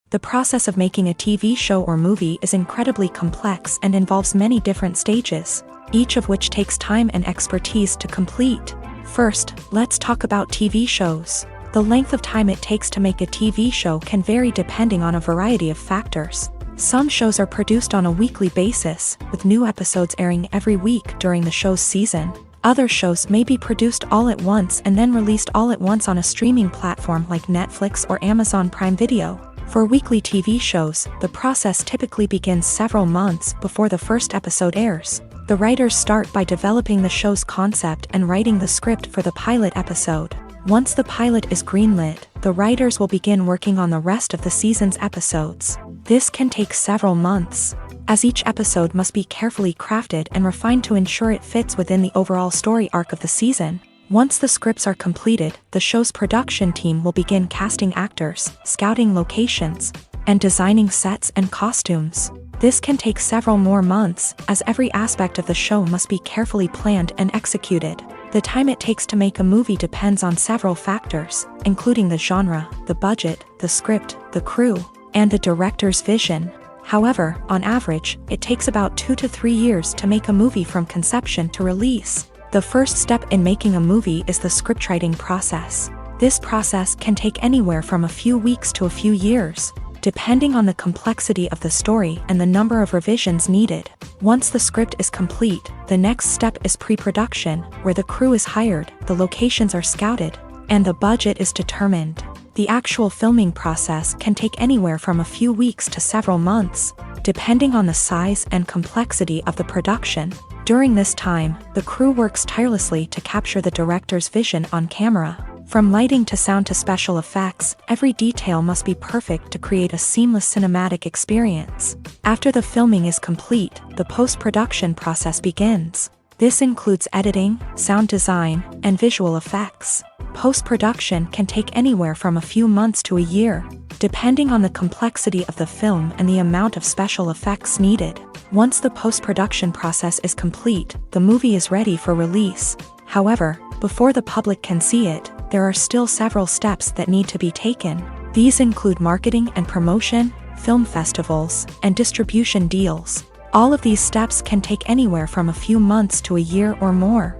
The process of making a TV show or movie is incredibly complex and involves many different stages, each of which takes time and expertise to complete. First, let's talk about TV shows. The length of time it takes to make a TV show can vary depending on a variety of factors. Some shows are produced on a weekly basis, with new episodes airing every week during the show's season. Other shows may be produced all at once and then released all at once on a streaming platform like Netflix or Amazon Prime Video. For weekly TV shows, the process typically begins several months before the first episode airs. The writers start by developing the show's concept and writing the script for the pilot episode. Once the pilot is greenlit, the writers will begin working on the rest of the season's episodes. This can take several months, as each episode must be carefully crafted and refined to ensure it fits within the overall story arc of the season. Once the scripts are completed, the show's production team will begin casting actors, scouting locations, and designing sets and costumes. This can take several more months, as every aspect of the show must be carefully planned and executed. The time it takes to make a movie depends on several factors, including the genre, the budget, the script, the crew, and the director's vision. However, on average, it takes about 2 to 3 years to make a movie from conception to release. The first step in making a movie is the scriptwriting process. This process can take anywhere from a few weeks to a few years, depending on the complexity of the story and the number of revisions needed. Once the script is complete, the next step is pre-production, where the crew is hired, the locations are scouted, and the budget is determined. The actual filming process can take anywhere from a few weeks to several months, depending on the size and complexity of the production. During this time, the crew works tirelessly to capture the director's vision on camera. From lighting to sound to special effects, every detail must be perfect to create a seamless cinematic experience. After the filming is complete, the post-production process begins. This includes editing, sound design, and visual effects. Post-production can take anywhere from a few months to a year, depending on the complexity of the film and the amount of special effects needed. Once the post-production process is complete, the movie is ready for release. However, before the public can see it, there are still several steps that need to be taken. These include marketing and promotion, film festivals, and distribution deals. All of these steps can take anywhere from a few months to a year or more.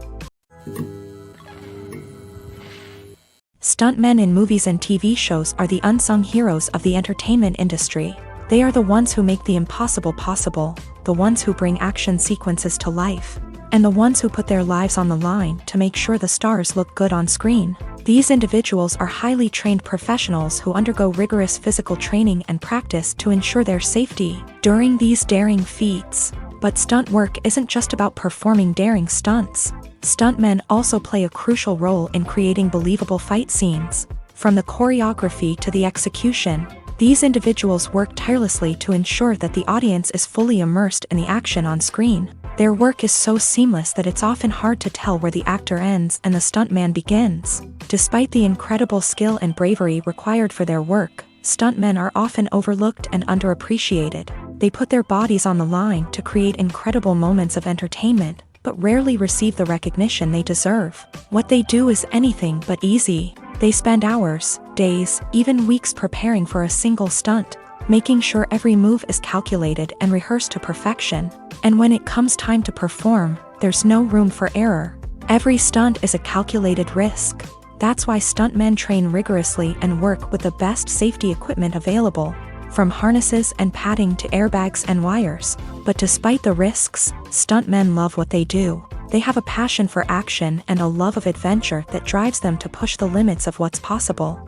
Stuntmen in movies and TV shows are the unsung heroes of the entertainment industry. They are the ones who make the impossible possible, the ones who bring action sequences to life, and the ones who put their lives on the line to make sure the stars look good on screen. These individuals are highly trained professionals who undergo rigorous physical training and practice to ensure their safety during these daring feats. But stunt work isn't just about performing daring stunts. Stuntmen also play a crucial role in creating believable fight scenes. From the choreography to the execution, these individuals work tirelessly to ensure that the audience is fully immersed in the action on screen. Their work is so seamless that it's often hard to tell where the actor ends and the stuntman begins. Despite the incredible skill and bravery required for their work, stuntmen are often overlooked and underappreciated. They put their bodies on the line to create incredible moments of entertainment, but rarely receive the recognition they deserve. What they do is anything but easy. They spend hours, days, even weeks preparing for a single stunt, making sure every move is calculated and rehearsed to perfection. And when it comes time to perform, there's no room for error. Every stunt is a calculated risk. That's why stuntmen train rigorously and work with the best safety equipment available, from harnesses and padding to airbags and wires. But despite the risks, stuntmen love what they do. They have a passion for action and a love of adventure that drives them to push the limits of what's possible.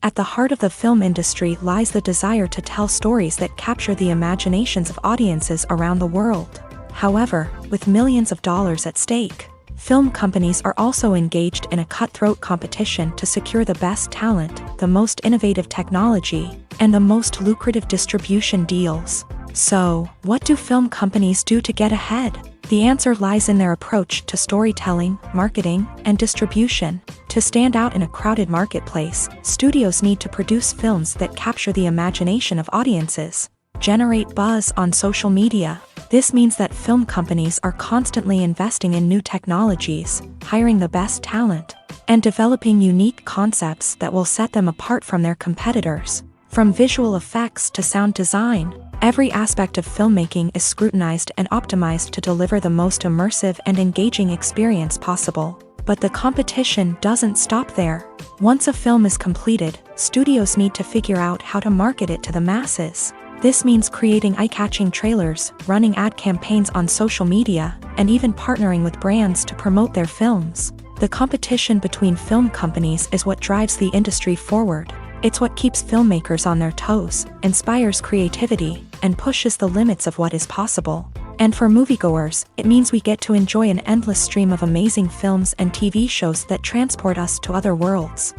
At the heart of the film industry lies the desire to tell stories that capture the imaginations of audiences around the world. However, with millions of dollars at stake, film companies are also engaged in a cutthroat competition to secure the best talent, the most innovative technology, and the most lucrative distribution deals. So, what do film companies do to get ahead? The answer lies in their approach to storytelling, marketing, and distribution. To stand out in a crowded marketplace, studios need to produce films that capture the imagination of audiences, generate buzz on social media. This means that film companies are constantly investing in new technologies, hiring the best talent, and developing unique concepts that will set them apart from their competitors. From visual effects to sound design, every aspect of filmmaking is scrutinized and optimized to deliver the most immersive and engaging experience possible. But the competition doesn't stop there. Once a film is completed, studios need to figure out how to market it to the masses. This means creating eye-catching trailers, running ad campaigns on social media, and even partnering with brands to promote their films. The competition between film companies is what drives the industry forward. It's what keeps filmmakers on their toes, inspires creativity, and pushes the limits of what is possible. And for moviegoers, it means we get to enjoy an endless stream of amazing films and TV shows that transport us to other worlds.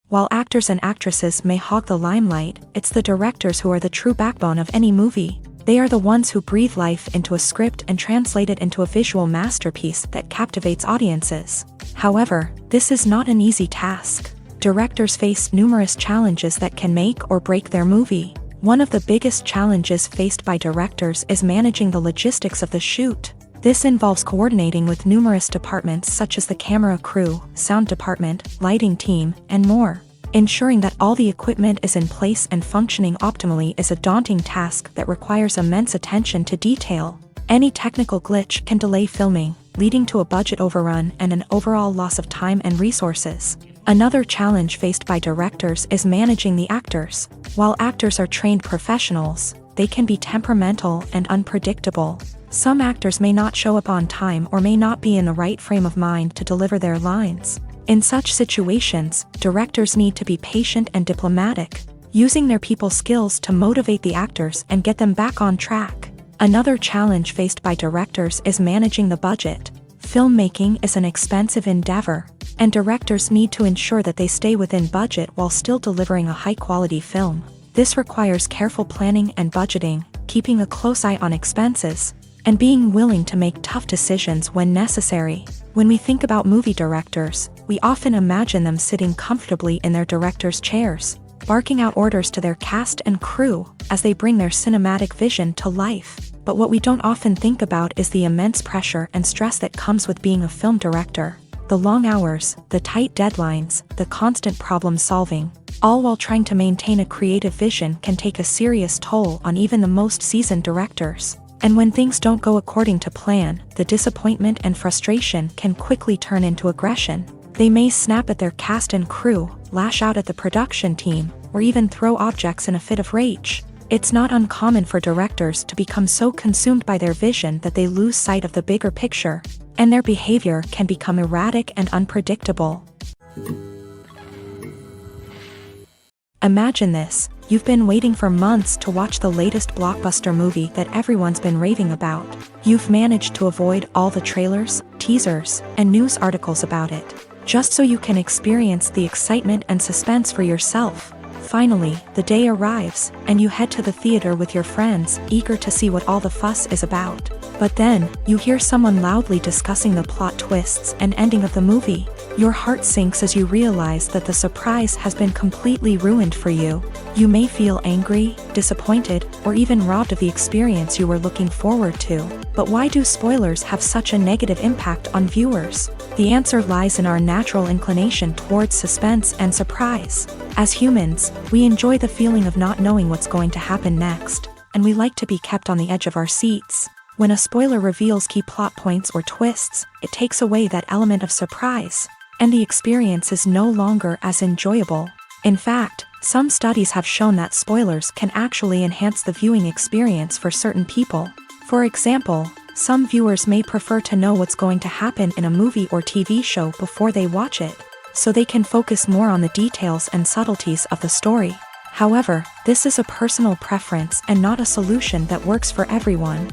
While actors and actresses may hog the limelight, it's the directors who are the true backbone of any movie. They are the ones who breathe life into a script and translate it into a visual masterpiece that captivates audiences. However, this is not an easy task. Directors face numerous challenges that can make or break their movie. One of the biggest challenges faced by directors is managing the logistics of the shoot. This involves coordinating with numerous departments such as the camera crew, sound department, lighting team, and more. Ensuring that all the equipment is in place and functioning optimally is a daunting task that requires immense attention to detail. Any technical glitch can delay filming, leading to a budget overrun and an overall loss of time and resources. Another challenge faced by directors is managing the actors. While actors are trained professionals, they can be temperamental and unpredictable. Some actors may not show up on time or may not be in the right frame of mind to deliver their lines. In such situations, directors need to be patient and diplomatic, using their people skills to motivate the actors and get them back on track. Another challenge faced by directors is managing the budget. Filmmaking is an expensive endeavor, and directors need to ensure that they stay within budget while still delivering a high-quality film. This requires careful planning and budgeting, keeping a close eye on expenses, and being willing to make tough decisions when necessary. When we think about movie directors, we often imagine them sitting comfortably in their director's chairs, barking out orders to their cast and crew as they bring their cinematic vision to life. But what we don't often think about is the immense pressure and stress that comes with being a film director. The long hours, the tight deadlines, the constant problem solving, all while trying to maintain a creative vision can take a serious toll on even the most seasoned directors. And when things don't go according to plan, the disappointment and frustration can quickly turn into aggression. They may snap at their cast and crew, lash out at the production team, or even throw objects in a fit of rage. It's not uncommon for directors to become so consumed by their vision that they lose sight of the bigger picture, and their behavior can become erratic and unpredictable. Imagine this. You've been waiting for months to watch the latest blockbuster movie that everyone's been raving about. You've managed to avoid all the trailers, teasers, and news articles about it, just so you can experience the excitement and suspense for yourself. Finally, the day arrives, and you head to the theater with your friends, eager to see what all the fuss is about. But then, you hear someone loudly discussing the plot twists and ending of the movie. Your heart sinks as you realize that the surprise has been completely ruined for you. You may feel angry, disappointed, or even robbed of the experience you were looking forward to. But why do spoilers have such a negative impact on viewers? The answer lies in our natural inclination towards suspense and surprise. As humans, we enjoy the feeling of not knowing what's going to happen next, and we like to be kept on the edge of our seats. When a spoiler reveals key plot points or twists, it takes away that element of surprise, and the experience is no longer as enjoyable. In fact, some studies have shown that spoilers can actually enhance the viewing experience for certain people. For example, some viewers may prefer to know what's going to happen in a movie or TV show before they watch it, so they can focus more on the details and subtleties of the story. However, this is a personal preference and not a solution that works for everyone.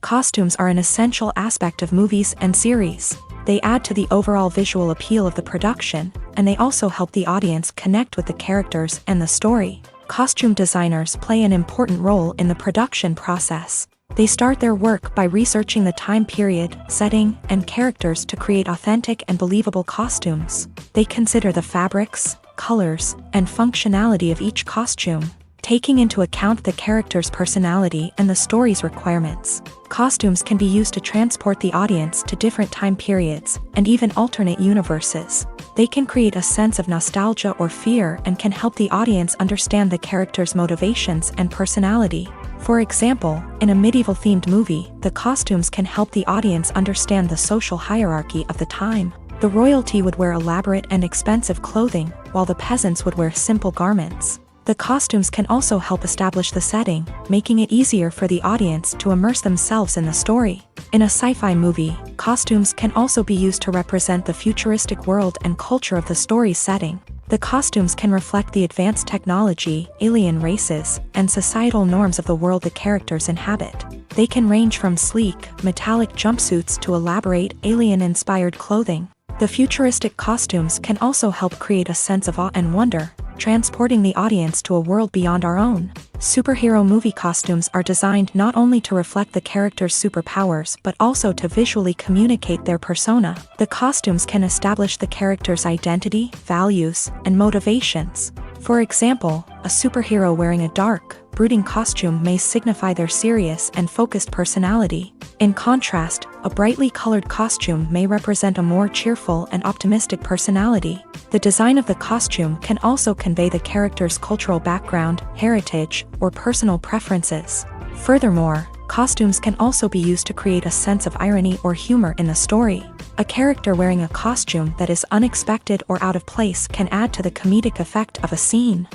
Costumes are an essential aspect of movies and series. They add to the overall visual appeal of the production, and they also help the audience connect with the characters and the story. Costume designers play an important role in the production process. They start their work by researching the time period, setting, and characters to create authentic and believable costumes. They consider the fabrics, colors, and functionality of each costume, taking into account the character's personality and the story's requirements. Costumes can be used to transport the audience to different time periods and even alternate universes. They can create a sense of nostalgia or fear and can help the audience understand the character's motivations and personality. For example, in a medieval-themed movie, the costumes can help the audience understand the social hierarchy of the time. The royalty would wear elaborate and expensive clothing, while the peasants would wear simple garments. The costumes can also help establish the setting, making it easier for the audience to immerse themselves in the story. In a sci-fi movie, costumes can also be used to represent the futuristic world and culture of the story's setting. The costumes can reflect the advanced technology, alien races, and societal norms of the world the characters inhabit. They can range from sleek, metallic jumpsuits to elaborate, alien-inspired clothing. The futuristic costumes can also help create a sense of awe and wonder, transporting the audience to a world beyond our own. Superhero movie costumes are designed not only to reflect the character's superpowers but also to visually communicate their persona. The costumes can establish the character's identity, values, and motivations. For example, a superhero wearing a dark, brooding costume may signify their serious and focused personality. In contrast, a brightly colored costume may represent a more cheerful and optimistic personality. The design of the costume can also convey the character's cultural background, heritage, or personal preferences. Furthermore, costumes can also be used to create a sense of irony or humor in the story. A character wearing a costume that is unexpected or out of place can add to the comedic effect of a scene.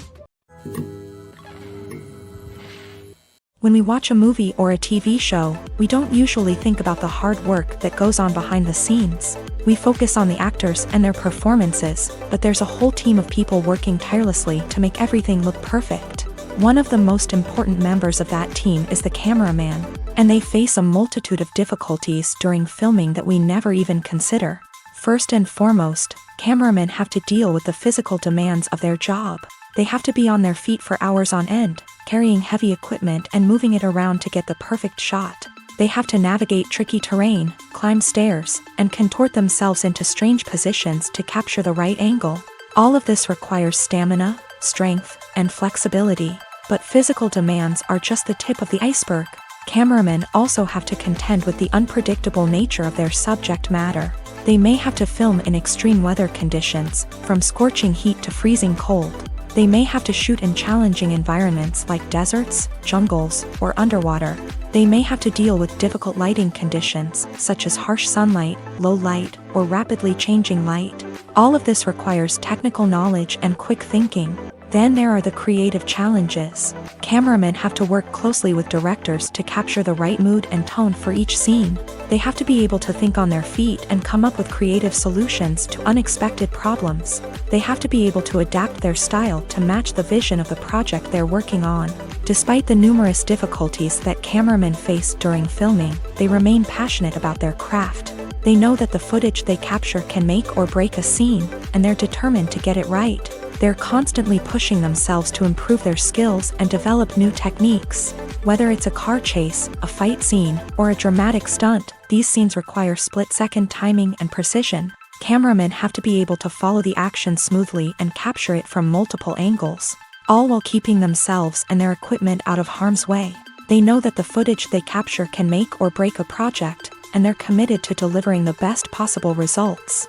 When we watch a movie or a TV show, we don't usually think about the hard work that goes on behind the scenes. We focus on the actors and their performances, but there's a whole team of people working tirelessly to make everything look perfect. One of the most important members of that team is the cameraman, and they face a multitude of difficulties during filming that we never even consider. First and foremost, cameramen have to deal with the physical demands of their job. They have to be on their feet for hours on end, carrying heavy equipment and moving it around to get the perfect shot. They have to navigate tricky terrain, climb stairs, and contort themselves into strange positions to capture the right angle. All of this requires stamina, strength, and flexibility. But physical demands are just the tip of the iceberg. Cameramen also have to contend with the unpredictable nature of their subject matter. They may have to film in extreme weather conditions, from scorching heat to freezing cold. They may have to shoot in challenging environments like deserts, jungles, or underwater. They may have to deal with difficult lighting conditions, such as harsh sunlight, low light, or rapidly changing light. All of this requires technical knowledge and quick thinking. Then there are the creative challenges. Cameramen have to work closely with directors to capture the right mood and tone for each scene. They have to be able to think on their feet and come up with creative solutions to unexpected problems. They have to be able to adapt their style to match the vision of the project they're working on. Despite the numerous difficulties that cameramen face during filming, they remain passionate about their craft. They know that the footage they capture can make or break a scene, and they're determined to get it right. They're constantly pushing themselves to improve their skills and develop new techniques. Whether it's a car chase, a fight scene, or a dramatic stunt, these scenes require split-second timing and precision. Cameramen have to be able to follow the action smoothly and capture it from multiple angles, all while keeping themselves and their equipment out of harm's way. They know that the footage they capture can make or break a project, and they're committed to delivering the best possible results.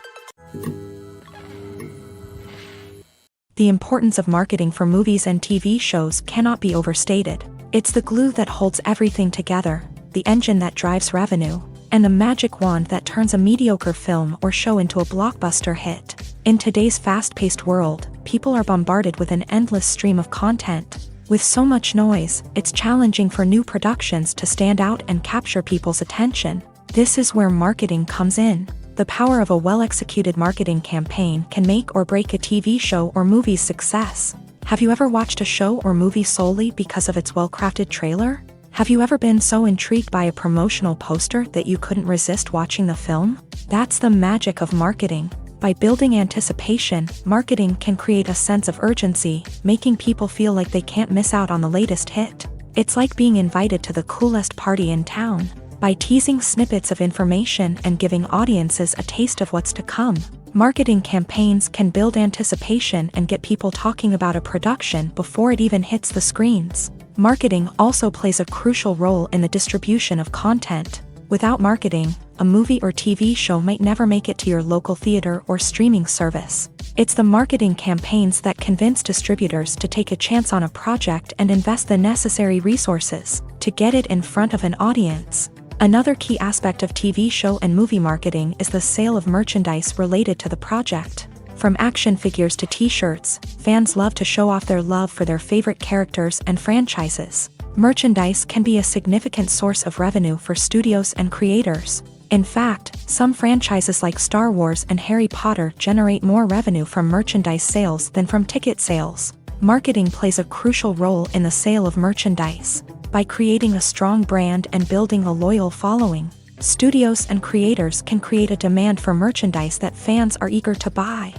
The importance of marketing for movies and TV shows cannot be overstated. It's the glue that holds everything together, the engine that drives revenue, and the magic wand that turns a mediocre film or show into a blockbuster hit. In today's fast-paced world, people are bombarded with an endless stream of content. With so much noise, it's challenging for new productions to stand out and capture people's attention. This is where marketing comes in. The power of a well-executed marketing campaign can make or break a TV show or movie's success. Have you ever watched a show or movie solely because of its well-crafted trailer? Have you ever been so intrigued by a promotional poster that you couldn't resist watching the film? That's the magic of marketing. By building anticipation, marketing can create a sense of urgency, making people feel like they can't miss out on the latest hit. It's like being invited to the coolest party in town. By teasing snippets of information and giving audiences a taste of what's to come, marketing campaigns can build anticipation and get people talking about a production before it even hits the screens. Marketing also plays a crucial role in the distribution of content. Without marketing, a movie or TV show might never make it to your local theater or streaming service. It's the marketing campaigns that convince distributors to take a chance on a project and invest the necessary resources to get it in front of an audience. Another key aspect of TV show and movie marketing is the sale of merchandise related to the project. From action figures to t-shirts, fans love to show off their love for their favorite characters and franchises. Merchandise can be a significant source of revenue for studios and creators. In fact, some franchises like Star Wars and Harry Potter generate more revenue from merchandise sales than from ticket sales. Marketing plays a crucial role in the sale of merchandise. By creating a strong brand and building a loyal following, studios and creators can create a demand for merchandise that fans are eager to buy.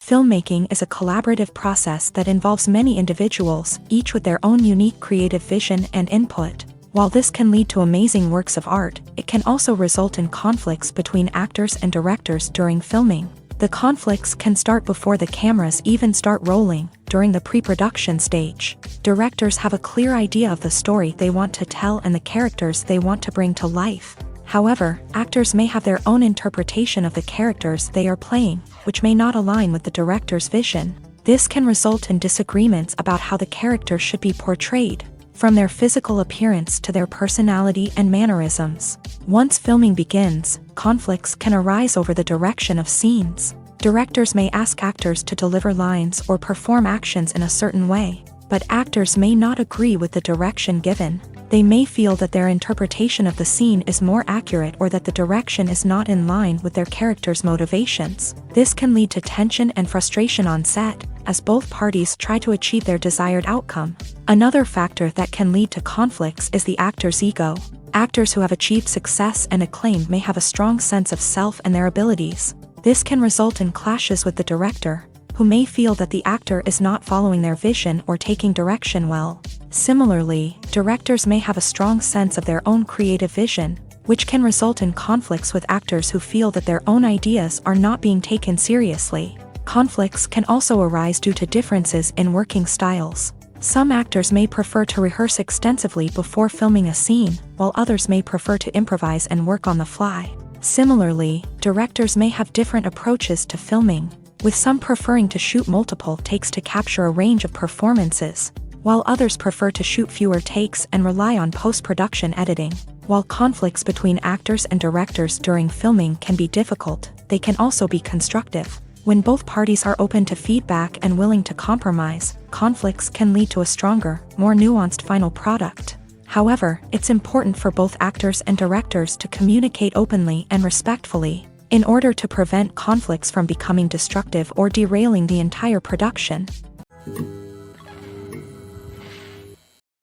Filmmaking is a collaborative process that involves many individuals, each with their own unique creative vision and input. While this can lead to amazing works of art, it can also result in conflicts between actors and directors during filming. The conflicts can start before the cameras even start rolling, during the pre-production stage. Directors have a clear idea of the story they want to tell and the characters they want to bring to life. However, actors may have their own interpretation of the characters they are playing, which may not align with the director's vision. This can result in disagreements about how the character should be portrayed, from their physical appearance to their personality and mannerisms. Once filming begins, conflicts can arise over the direction of scenes. Directors may ask actors to deliver lines or perform actions in a certain way, but actors may not agree with the direction given. They may feel that their interpretation of the scene is more accurate or that the direction is not in line with their character's motivations. This can lead to tension and frustration on set, as both parties try to achieve their desired outcome. Another factor that can lead to conflicts is the actor's ego. Actors who have achieved success and acclaim may have a strong sense of self and their abilities. This can result in clashes with the director, who may feel that the actor is not following their vision or taking direction well. Similarly, directors may have a strong sense of their own creative vision, which can result in conflicts with actors who feel that their own ideas are not being taken seriously. Conflicts can also arise due to differences in working styles. Some actors may prefer to rehearse extensively before filming a scene, while others may prefer to improvise and work on the fly. Similarly, directors may have different approaches to filming, with some preferring to shoot multiple takes to capture a range of performances, while others prefer to shoot fewer takes and rely on post-production editing. While conflicts between actors and directors during filming can be difficult, they can also be constructive. When both parties are open to feedback and willing to compromise, conflicts can lead to a stronger, more nuanced final product. However, it's important for both actors and directors to communicate openly and respectfully, in order to prevent conflicts from becoming destructive or derailing the entire production.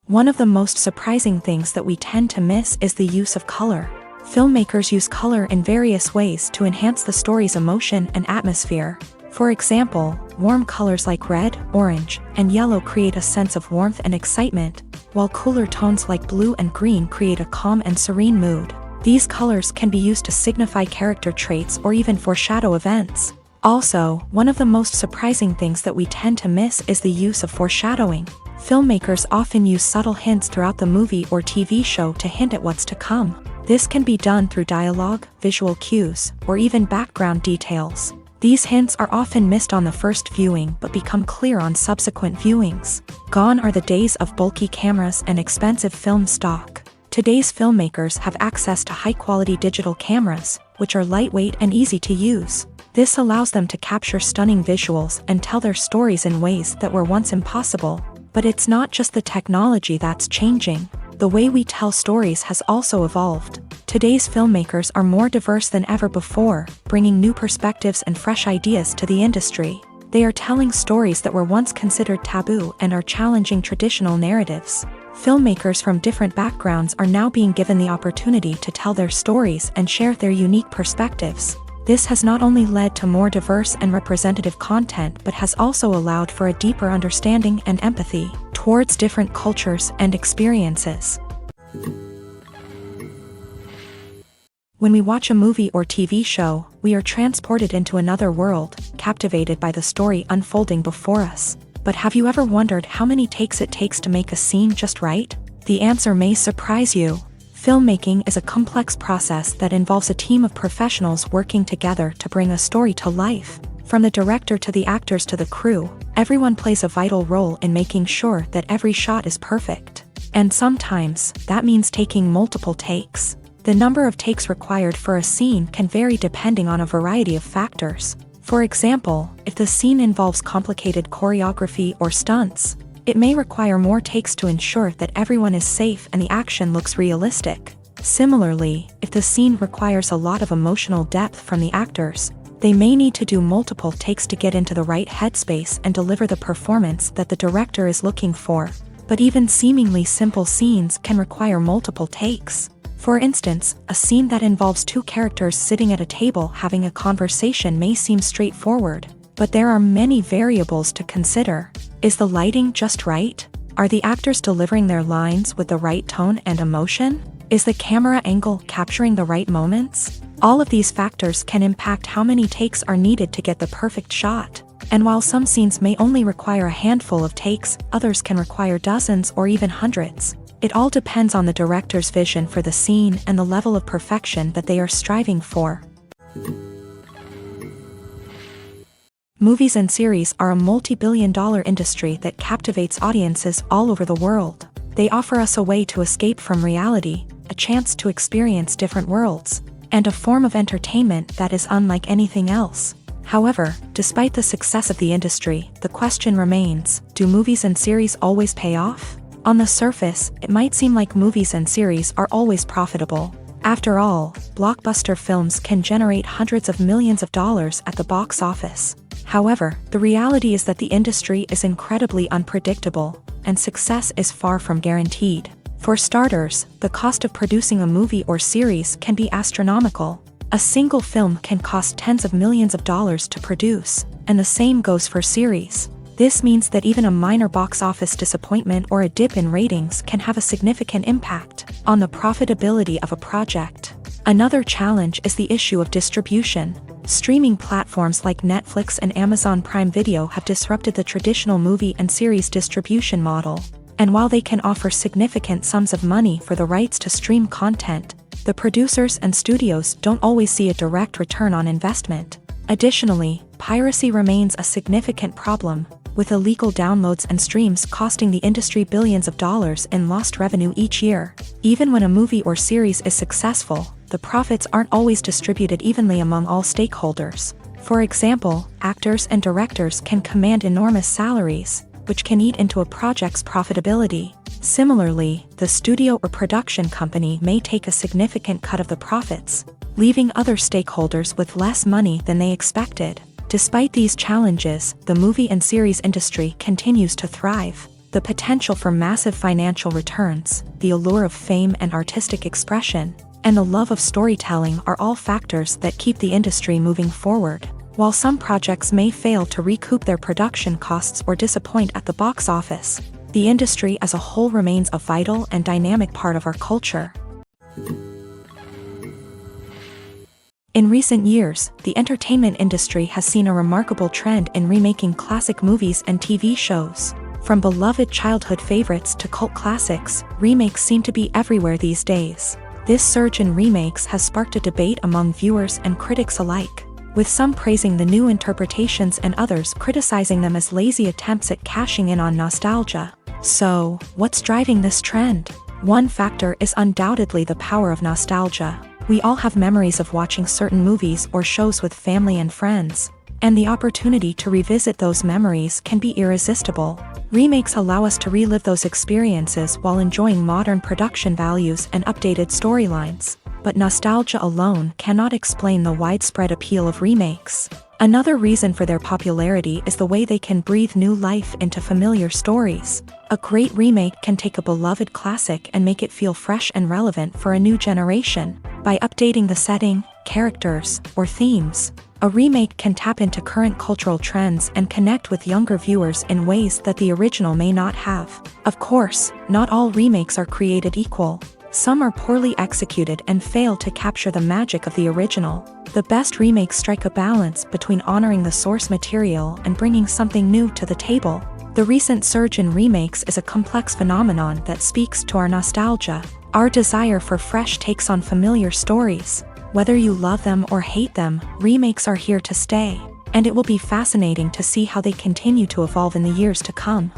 One of the most surprising things that we tend to miss is the use of color. Filmmakers use color in various ways to enhance the story's emotion and atmosphere. For example, warm colors like red, orange, and yellow create a sense of warmth and excitement, while cooler tones like blue and green create a calm and serene mood. These colors can be used to signify character traits or even foreshadow events. Also, one of the most surprising things that we tend to miss is the use of foreshadowing. Filmmakers often use subtle hints throughout the movie or TV show to hint at what's to come. This can be done through dialogue, visual cues, or even background details. These hints are often missed on the first viewing but become clear on subsequent viewings. Gone are the days of bulky cameras and expensive film stock. Today's filmmakers have access to high-quality digital cameras, which are lightweight and easy to use. This allows them to capture stunning visuals and tell their stories in ways that were once impossible. But it's not just the technology that's changing. The way we tell stories has also evolved. Today's filmmakers are more diverse than ever before, bringing new perspectives and fresh ideas to the industry. They are telling stories that were once considered taboo and are challenging traditional narratives. Filmmakers from different backgrounds are now being given the opportunity to tell their stories and share their unique perspectives. This has not only led to more diverse and representative content but has also allowed for a deeper understanding and empathy towards different cultures and experiences. When we watch a movie or TV show, we are transported into another world, captivated by the story unfolding before us. But have you ever wondered how many takes it takes to make a scene just right? The answer may surprise you. Filmmaking is a complex process that involves a team of professionals working together to bring a story to life. From the director to the actors to the crew, everyone plays a vital role in making sure that every shot is perfect. And sometimes, that means taking multiple takes. The number of takes required for a scene can vary depending on a variety of factors. For example, if the scene involves complicated choreography or stunts, it may require more takes to ensure that everyone is safe and the action looks realistic. Similarly, if the scene requires a lot of emotional depth from the actors, they may need to do multiple takes to get into the right headspace and deliver the performance that the director is looking for. But even seemingly simple scenes can require multiple takes. For instance, a scene that involves two characters sitting at a table having a conversation may seem straightforward. But there are many variables to consider. Is the lighting just right? Are the actors delivering their lines with the right tone and emotion? Is the camera angle capturing the right moments? All of these factors can impact how many takes are needed to get the perfect shot. And while some scenes may only require a handful of takes, others can require dozens or even hundreds. It all depends on the director's vision for the scene and the level of perfection that they are striving for. Movies and series are a multi-billion-dollar industry that captivates audiences all over the world. They offer us a way to escape from reality, a chance to experience different worlds, and a form of entertainment that is unlike anything else. However, despite the success of the industry, the question remains, do movies and series always pay off? On the surface, it might seem like movies and series are always profitable. After all, blockbuster films can generate hundreds of millions of dollars at the box office. However, the reality is that the industry is incredibly unpredictable, and success is far from guaranteed. For starters, the cost of producing a movie or series can be astronomical. A single film can cost tens of millions of dollars to produce, and the same goes for series. This means that even a minor box office disappointment or a dip in ratings can have a significant impact on the profitability of a project. Another challenge is the issue of distribution. Streaming platforms like Netflix and Amazon Prime Video have disrupted the traditional movie and series distribution model. And while they can offer significant sums of money for the rights to stream content, the producers and studios don't always see a direct return on investment. Additionally, piracy remains a significant problem, with illegal downloads and streams costing the industry billions of dollars in lost revenue each year. Even when a movie or series is successful, the profits aren't always distributed evenly among all stakeholders. For example, actors and directors can command enormous salaries, which can eat into a project's profitability. Similarly, the studio or production company may take a significant cut of the profits, leaving other stakeholders with less money than they expected. Despite these challenges, the movie and series industry continues to thrive. The potential for massive financial returns, the allure of fame and artistic expression, and the love of storytelling are all factors that keep the industry moving forward. While some projects may fail to recoup their production costs or disappoint at the box office, the industry as a whole remains a vital and dynamic part of our culture. In recent years, the entertainment industry has seen a remarkable trend in remaking classic movies and TV shows. From beloved childhood favorites to cult classics, remakes seem to be everywhere these days. This surge in remakes has sparked a debate among viewers and critics alike, with some praising the new interpretations and others criticizing them as lazy attempts at cashing in on nostalgia. So, what's driving this trend? One factor is undoubtedly the power of nostalgia. We all have memories of watching certain movies or shows with family and friends, and the opportunity to revisit those memories can be irresistible. Remakes allow us to relive those experiences while enjoying modern production values and updated storylines. But nostalgia alone cannot explain the widespread appeal of remakes. Another reason for their popularity is the way they can breathe new life into familiar stories. A great remake can take a beloved classic and make it feel fresh and relevant for a new generation. By updating the setting, characters, or themes, a remake can tap into current cultural trends and connect with younger viewers in ways that the original may not have. Of course, not all remakes are created equal. Some are poorly executed and fail to capture the magic of the original. The best remakes strike a balance between honoring the source material and bringing something new to the table. The recent surge in remakes is a complex phenomenon that speaks to our nostalgia, our desire for fresh takes on familiar stories. Whether you love them or hate them, remakes are here to stay, and it will be fascinating to see how they continue to evolve in the years to come.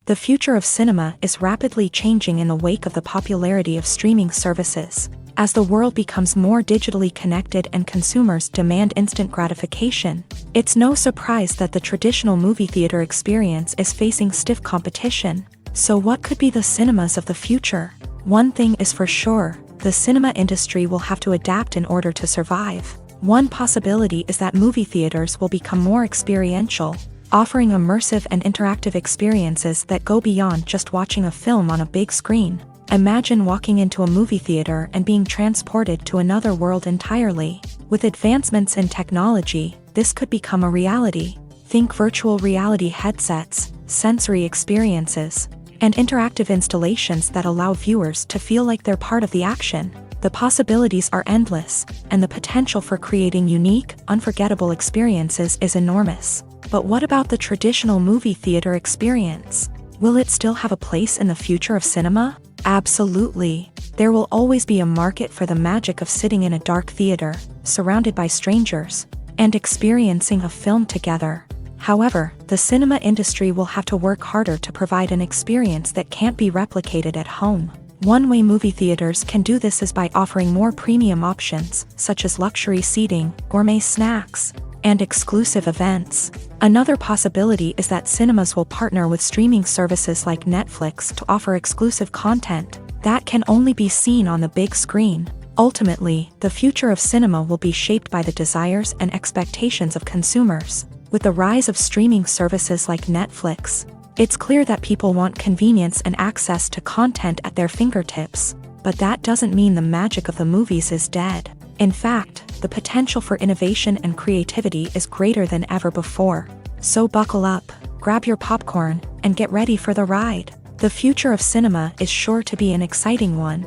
The future of cinema is rapidly changing in the wake of the popularity of streaming services. As the world becomes more digitally connected and consumers demand instant gratification, it's no surprise that the traditional movie theater experience is facing stiff competition. So what could be the cinemas of the future? One thing is for sure, the cinema industry will have to adapt in order to survive. One possibility is that movie theaters will become more experiential, offering immersive and interactive experiences that go beyond just watching a film on a big screen. Imagine walking into a movie theater and being transported to another world entirely. With advancements in technology, this could become a reality. Think virtual reality headsets, sensory experiences, and interactive installations that allow viewers to feel like they're part of the action. The possibilities are endless, and the potential for creating unique, unforgettable experiences is enormous. But what about the traditional movie theater experience? Will it still have a place in the future of cinema? Absolutely. There will always be a market for the magic of sitting in a dark theater, surrounded by strangers, and experiencing a film together. However, the cinema industry will have to work harder to provide an experience that can't be replicated at home. One way movie theaters can do this is by offering more premium options, such as luxury seating, gourmet snacks, and exclusive events. Another possibility is that cinemas will partner with streaming services like Netflix to offer exclusive content that can only be seen on the big screen. Ultimately, the future of cinema will be shaped by the desires and expectations of consumers. With the rise of streaming services like Netflix, it's clear that people want convenience and access to content at their fingertips. But that doesn't mean the magic of the movies is dead. In fact, the potential for innovation and creativity is greater than ever before. So buckle up, grab your popcorn, and get ready for the ride. The future of cinema is sure to be an exciting one.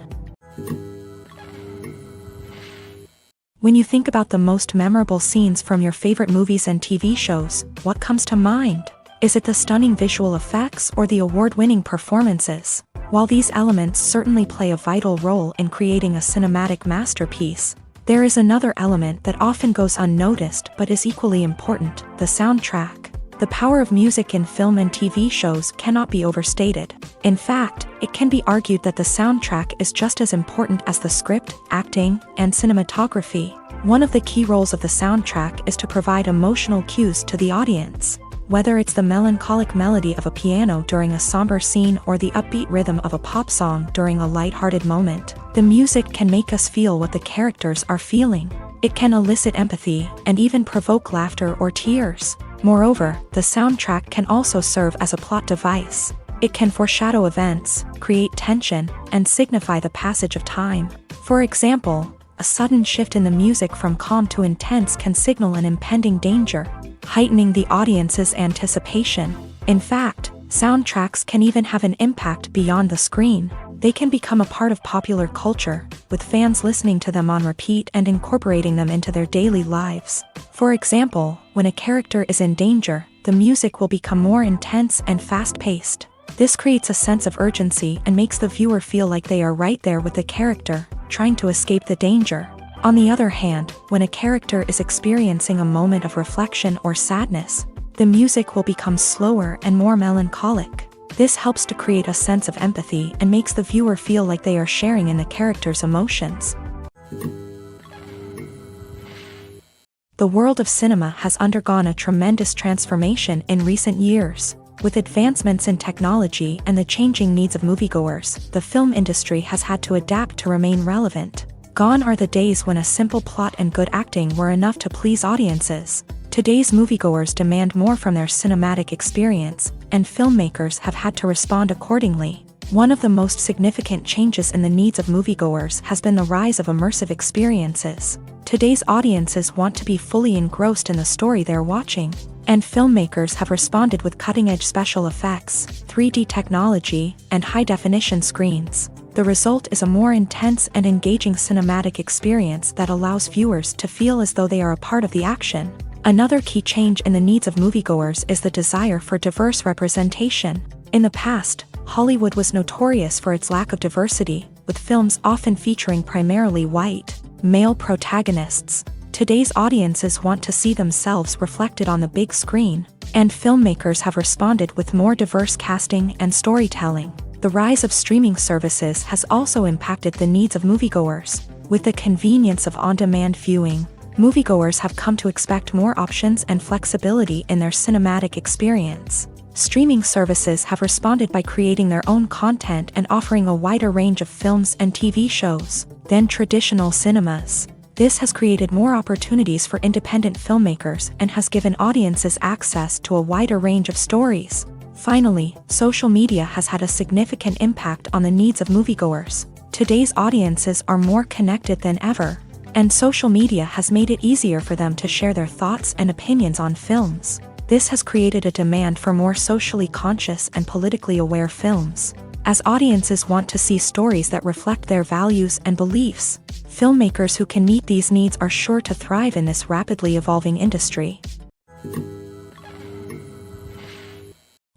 When you think about the most memorable scenes from your favorite movies and TV shows, what comes to mind? Is it the stunning visual effects or the award-winning performances? While these elements certainly play a vital role in creating a cinematic masterpiece, there is another element that often goes unnoticed but is equally important: the soundtrack. The power of music in film and TV shows cannot be overstated. In fact, it can be argued that the soundtrack is just as important as the script, acting, and cinematography. One of the key roles of the soundtrack is to provide emotional cues to the audience. Whether it's the melancholic melody of a piano during a somber scene or the upbeat rhythm of a pop song during a light-hearted moment, the music can make us feel what the characters are feeling. It can elicit empathy and even provoke laughter or tears. Moreover, the soundtrack can also serve as a plot device. It can foreshadow events, create tension, and signify the passage of time. For example, a sudden shift in the music from calm to intense can signal an impending danger, heightening the audience's anticipation. In fact, soundtracks can even have an impact beyond the screen. They can become a part of popular culture, with fans listening to them on repeat and incorporating them into their daily lives. For example, when a character is in danger, the music will become more intense and fast-paced. This creates a sense of urgency and makes the viewer feel like they are right there with the character, trying to escape the danger. On the other hand, when a character is experiencing a moment of reflection or sadness, the music will become slower and more melancholic. This helps to create a sense of empathy and makes the viewer feel like they are sharing in the character's emotions. The world of cinema has undergone a tremendous transformation in recent years. With advancements in technology and the changing needs of moviegoers, the film industry has had to adapt to remain relevant. Gone are the days when a simple plot and good acting were enough to please audiences. Today's moviegoers demand more from their cinematic experience, and filmmakers have had to respond accordingly. One of the most significant changes in the needs of moviegoers has been the rise of immersive experiences. Today's audiences want to be fully engrossed in the story they're watching, and filmmakers have responded with cutting-edge special effects, 3D technology, and high-definition screens. The result is a more intense and engaging cinematic experience that allows viewers to feel as though they are a part of the action. Another key change in the needs of moviegoers is the desire for diverse representation. In the past, Hollywood was notorious for its lack of diversity, with films often featuring primarily white, male protagonists. Today's audiences want to see themselves reflected on the big screen, and filmmakers have responded with more diverse casting and storytelling. The rise of streaming services has also impacted the needs of moviegoers. With the convenience of on-demand viewing, moviegoers have come to expect more options and flexibility in their cinematic experience. Streaming services have responded by creating their own content and offering a wider range of films and TV shows than traditional cinemas. This has created more opportunities for independent filmmakers and has given audiences access to a wider range of stories. Finally, social media has had a significant impact on the needs of moviegoers. Today's audiences are more connected than ever. And social media has made it easier for them to share their thoughts and opinions on films. This has created a demand for more socially conscious and politically aware films. As audiences want to see stories that reflect their values and beliefs, filmmakers who can meet these needs are sure to thrive in this rapidly evolving industry.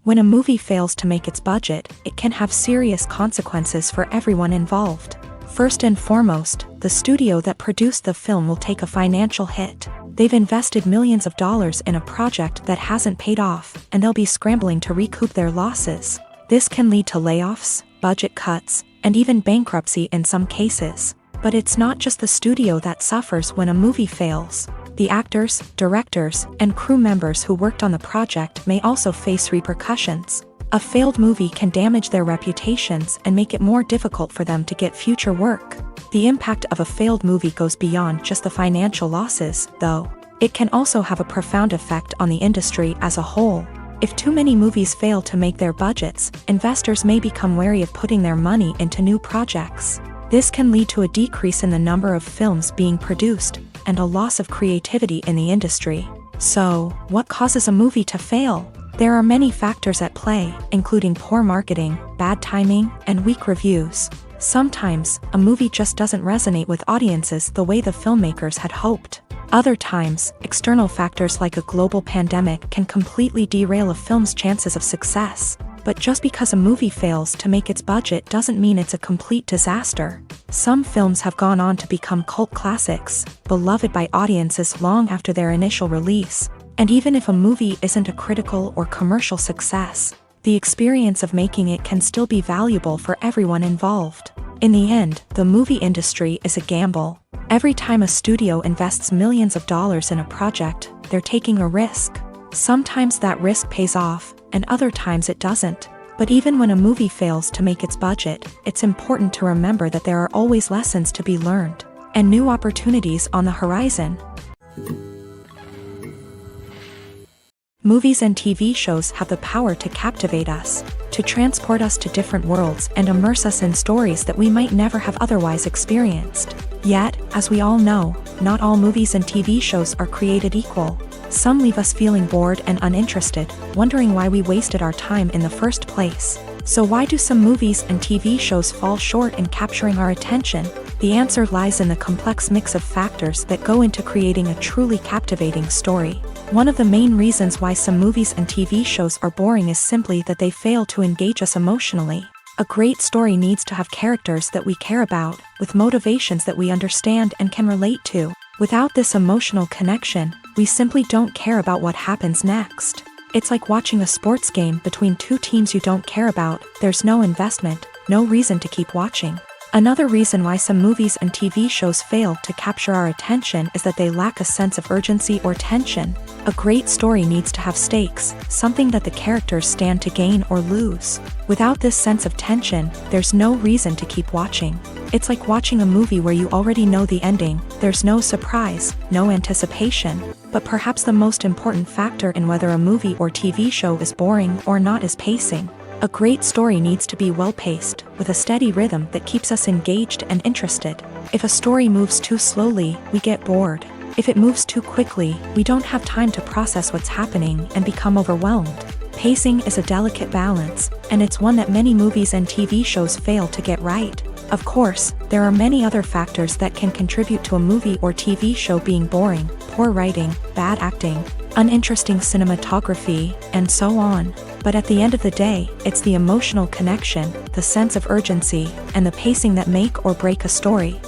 When a movie fails to make its budget, it can have serious consequences for everyone involved. First and foremost, the studio that produced the film will take a financial hit. They've invested millions of dollars in a project that hasn't paid off, and they'll be scrambling to recoup their losses. This can lead to layoffs, budget cuts, and even bankruptcy in some cases. But it's not just the studio that suffers when a movie fails. The actors, directors, and crew members who worked on the project may also face repercussions. A failed movie can damage their reputations and make it more difficult for them to get future work. The impact of a failed movie goes beyond just the financial losses, though. It can also have a profound effect on the industry as a whole. If too many movies fail to make their budgets, investors may become wary of putting their money into new projects. This can lead to a decrease in the number of films being produced, and a loss of creativity in the industry. So, what causes a movie to fail? There are many factors at play, including poor marketing, bad timing, and weak reviews. Sometimes, a movie just doesn't resonate with audiences the way the filmmakers had hoped. Other times, external factors like a global pandemic can completely derail a film's chances of success. But just because a movie fails to make its budget doesn't mean it's a complete disaster. Some films have gone on to become cult classics, beloved by audiences long after their initial release. And even if a movie isn't a critical or commercial success, the experience of making it can still be valuable for everyone involved. In the end, the movie industry is a gamble. Every time a studio invests millions of dollars in a project, they're taking a risk. Sometimes that risk pays off, and other times it doesn't. But even when a movie fails to make its budget, it's important to remember that there are always lessons to be learned, and new opportunities on the horizon. Movies and TV shows have the power to captivate us, to transport us to different worlds and immerse us in stories that we might never have otherwise experienced. Yet, as we all know, not all movies and TV shows are created equal. Some leave us feeling bored and uninterested, wondering why we wasted our time in the first place. So why do some movies and TV shows fall short in capturing our attention? The answer lies in the complex mix of factors that go into creating a truly captivating story. One of the main reasons why some movies and TV shows are boring is simply that they fail to engage us emotionally. A great story needs to have characters that we care about, with motivations that we understand and can relate to. Without this emotional connection, we simply don't care about what happens next. It's like watching a sports game between two teams you don't care about. There's no investment, no reason to keep watching. Another reason why some movies and TV shows fail to capture our attention is that they lack a sense of urgency or tension. A great story needs to have stakes, something that the characters stand to gain or lose. Without this sense of tension, there's no reason to keep watching. It's like watching a movie where you already know the ending. There's no surprise, no anticipation. But perhaps the most important factor in whether a movie or TV show is boring or not is pacing. A great story needs to be well-paced, with a steady rhythm that keeps us engaged and interested. If a story moves too slowly, we get bored. If it moves too quickly, we don't have time to process what's happening and become overwhelmed. Pacing is a delicate balance, and it's one that many movies and TV shows fail to get right. Of course, there are many other factors that can contribute to a movie or TV show being boring: poor writing, bad acting, uninteresting cinematography, and so on. But at the end of the day, it's the emotional connection, the sense of urgency, and the pacing that make or break a story.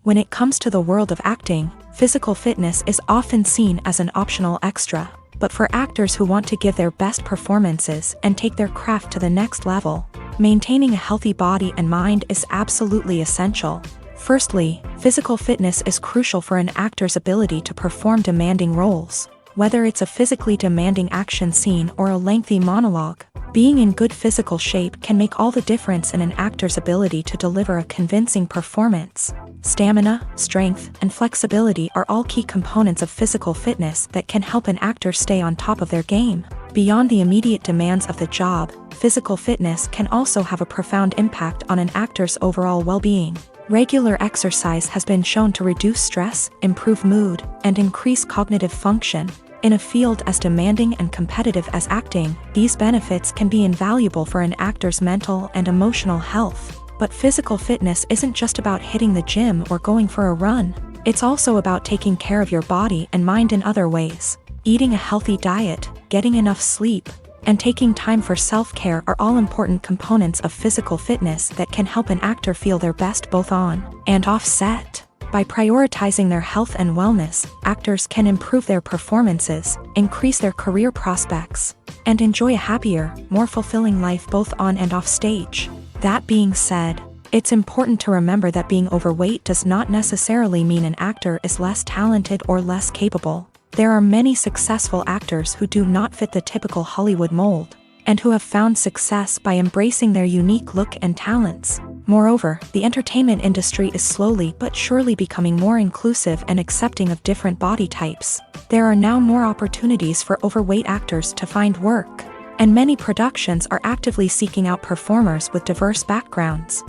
When it comes to the world of acting, physical fitness is often seen as an optional extra. But for actors who want to give their best performances and take their craft to the next level, maintaining a healthy body and mind is absolutely essential. Firstly, physical fitness is crucial for an actor's ability to perform demanding roles. Whether it's a physically demanding action scene or a lengthy monologue, being in good physical shape can make all the difference in an actor's ability to deliver a convincing performance. Stamina, strength, and flexibility are all key components of physical fitness that can help an actor stay on top of their game. Beyond the immediate demands of the job, physical fitness can also have a profound impact on an actor's overall well-being. Regular exercise has been shown to reduce stress, improve mood, and increase cognitive function. In a field as demanding and competitive as acting, these benefits can be invaluable for an actor's mental and emotional health. But physical fitness isn't just about hitting the gym or going for a run. It's also about taking care of your body and mind in other ways. Eating a healthy diet, getting enough sleep, and taking time for self-care are all important components of physical fitness that can help an actor feel their best both on and off set. By prioritizing their health and wellness, actors can improve their performances, increase their career prospects, and enjoy a happier, more fulfilling life both on and off stage. That being said, it's important to remember that being overweight does not necessarily mean an actor is less talented or less capable. There are many successful actors who do not fit the typical Hollywood mold, and who have found success by embracing their unique look and talents. Moreover, the entertainment industry is slowly but surely becoming more inclusive and accepting of different body types. There are now more opportunities for overweight actors to find work, and many productions are actively seeking out performers with diverse backgrounds.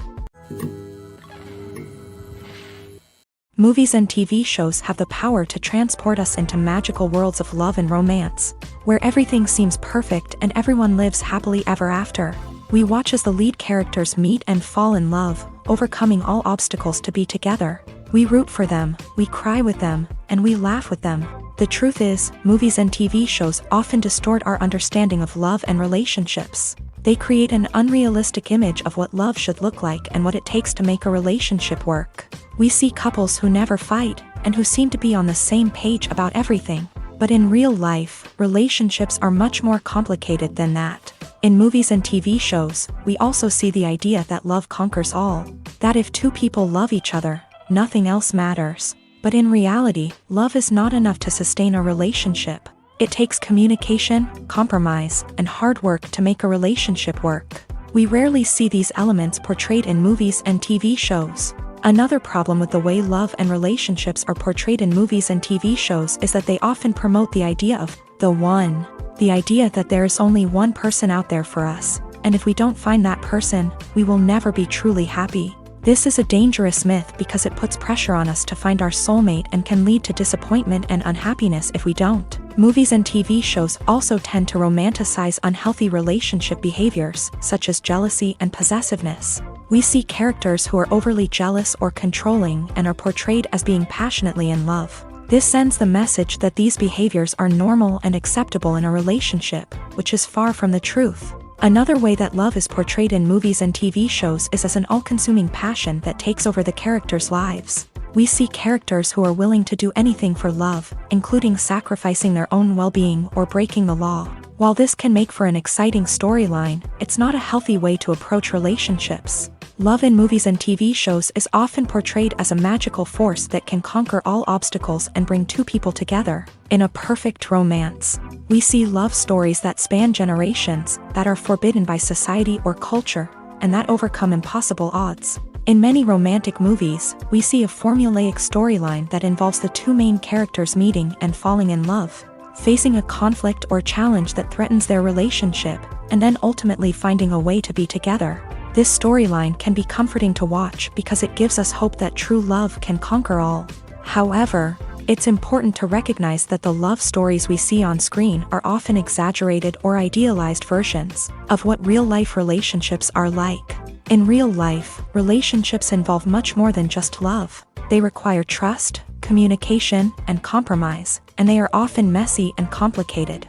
Movies and TV shows have the power to transport us into magical worlds of love and romance, where everything seems perfect and everyone lives happily ever after. We watch as the lead characters meet and fall in love, overcoming all obstacles to be together. We root for them, we cry with them, and we laugh with them. The truth is, movies and TV shows often distort our understanding of love and relationships. They create an unrealistic image of what love should look like and what it takes to make a relationship work. We see couples who never fight, and who seem to be on the same page about everything. But in real life, relationships are much more complicated than that. In movies and TV shows, we also see the idea that love conquers all. That if two people love each other, nothing else matters. But in reality, love is not enough to sustain a relationship. It takes communication, compromise, and hard work to make a relationship work. We rarely see these elements portrayed in movies and TV shows. Another problem with the way love and relationships are portrayed in movies and TV shows is that they often promote the idea of the one. The idea that there is only one person out there for us, and if we don't find that person, we will never be truly happy. This is a dangerous myth because it puts pressure on us to find our soulmate and can lead to disappointment and unhappiness if we don't. Movies and TV shows also tend to romanticize unhealthy relationship behaviors, such as jealousy and possessiveness. We see characters who are overly jealous or controlling and are portrayed as being passionately in love. This sends the message that these behaviors are normal and acceptable in a relationship, which is far from the truth. Another way that love is portrayed in movies and TV shows is as an all-consuming passion that takes over the characters' lives. We see characters who are willing to do anything for love, including sacrificing their own well-being or breaking the law. While this can make for an exciting storyline, it's not a healthy way to approach relationships. Love in movies and TV shows is often portrayed as a magical force that can conquer all obstacles and bring two people together in a perfect romance. We see love stories that span generations, that are forbidden by society or culture, and that overcome impossible odds. In many romantic movies, we see a formulaic storyline that involves the two main characters meeting and falling in love, facing a conflict or challenge that threatens their relationship, and then ultimately finding a way to be together. This storyline can be comforting to watch because it gives us hope that true love can conquer all. However, it's important to recognize that the love stories we see on screen are often exaggerated or idealized versions of what real-life relationships are like. In real life, relationships involve much more than just love. They require trust, communication, and compromise, and they are often messy and complicated.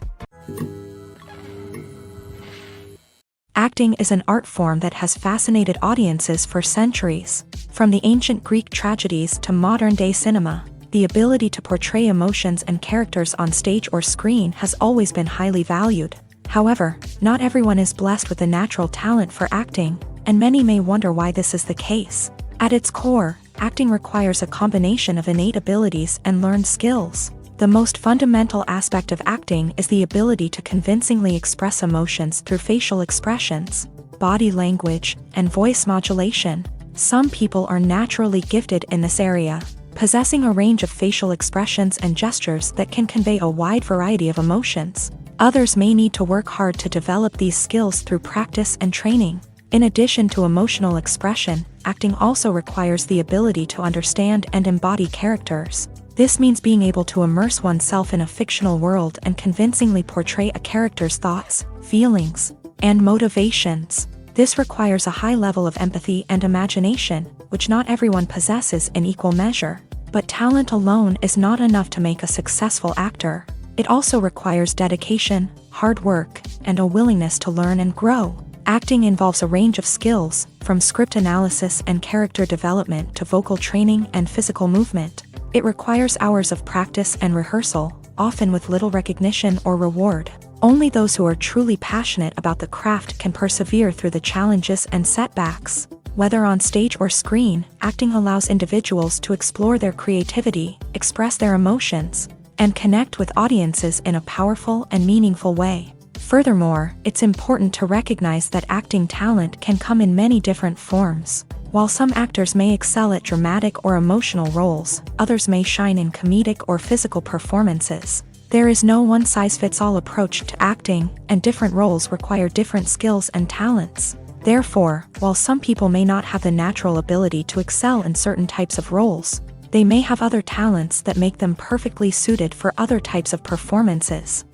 Acting is an art form that has fascinated audiences for centuries. From the ancient Greek tragedies to modern-day cinema, the ability to portray emotions and characters on stage or screen has always been highly valued. However, not everyone is blessed with a natural talent for acting, and many may wonder why this is the case. At its core, acting requires a combination of innate abilities and learned skills. The most fundamental aspect of acting is the ability to convincingly express emotions through facial expressions, body language, and voice modulation. Some people are naturally gifted in this area, possessing a range of facial expressions and gestures that can convey a wide variety of emotions. Others may need to work hard to develop these skills through practice and training. In addition to emotional expression, acting also requires the ability to understand and embody characters. This means being able to immerse oneself in a fictional world and convincingly portray a character's thoughts, feelings, and motivations. This requires a high level of empathy and imagination, which not everyone possesses in equal measure. But talent alone is not enough to make a successful actor. It also requires dedication, hard work, and a willingness to learn and grow. Acting involves a range of skills, from script analysis and character development to vocal training and physical movement. It requires hours of practice and rehearsal, often with little recognition or reward. Only those who are truly passionate about the craft can persevere through the challenges and setbacks. Whether on stage or screen, acting allows individuals to explore their creativity, express their emotions, and connect with audiences in a powerful and meaningful way. Furthermore, it's important to recognize that acting talent can come in many different forms. While some actors may excel at dramatic or emotional roles, others may shine in comedic or physical performances. There is no one-size-fits-all approach to acting, and different roles require different skills and talents. Therefore, while some people may not have the natural ability to excel in certain types of roles, they may have other talents that make them perfectly suited for other types of performances.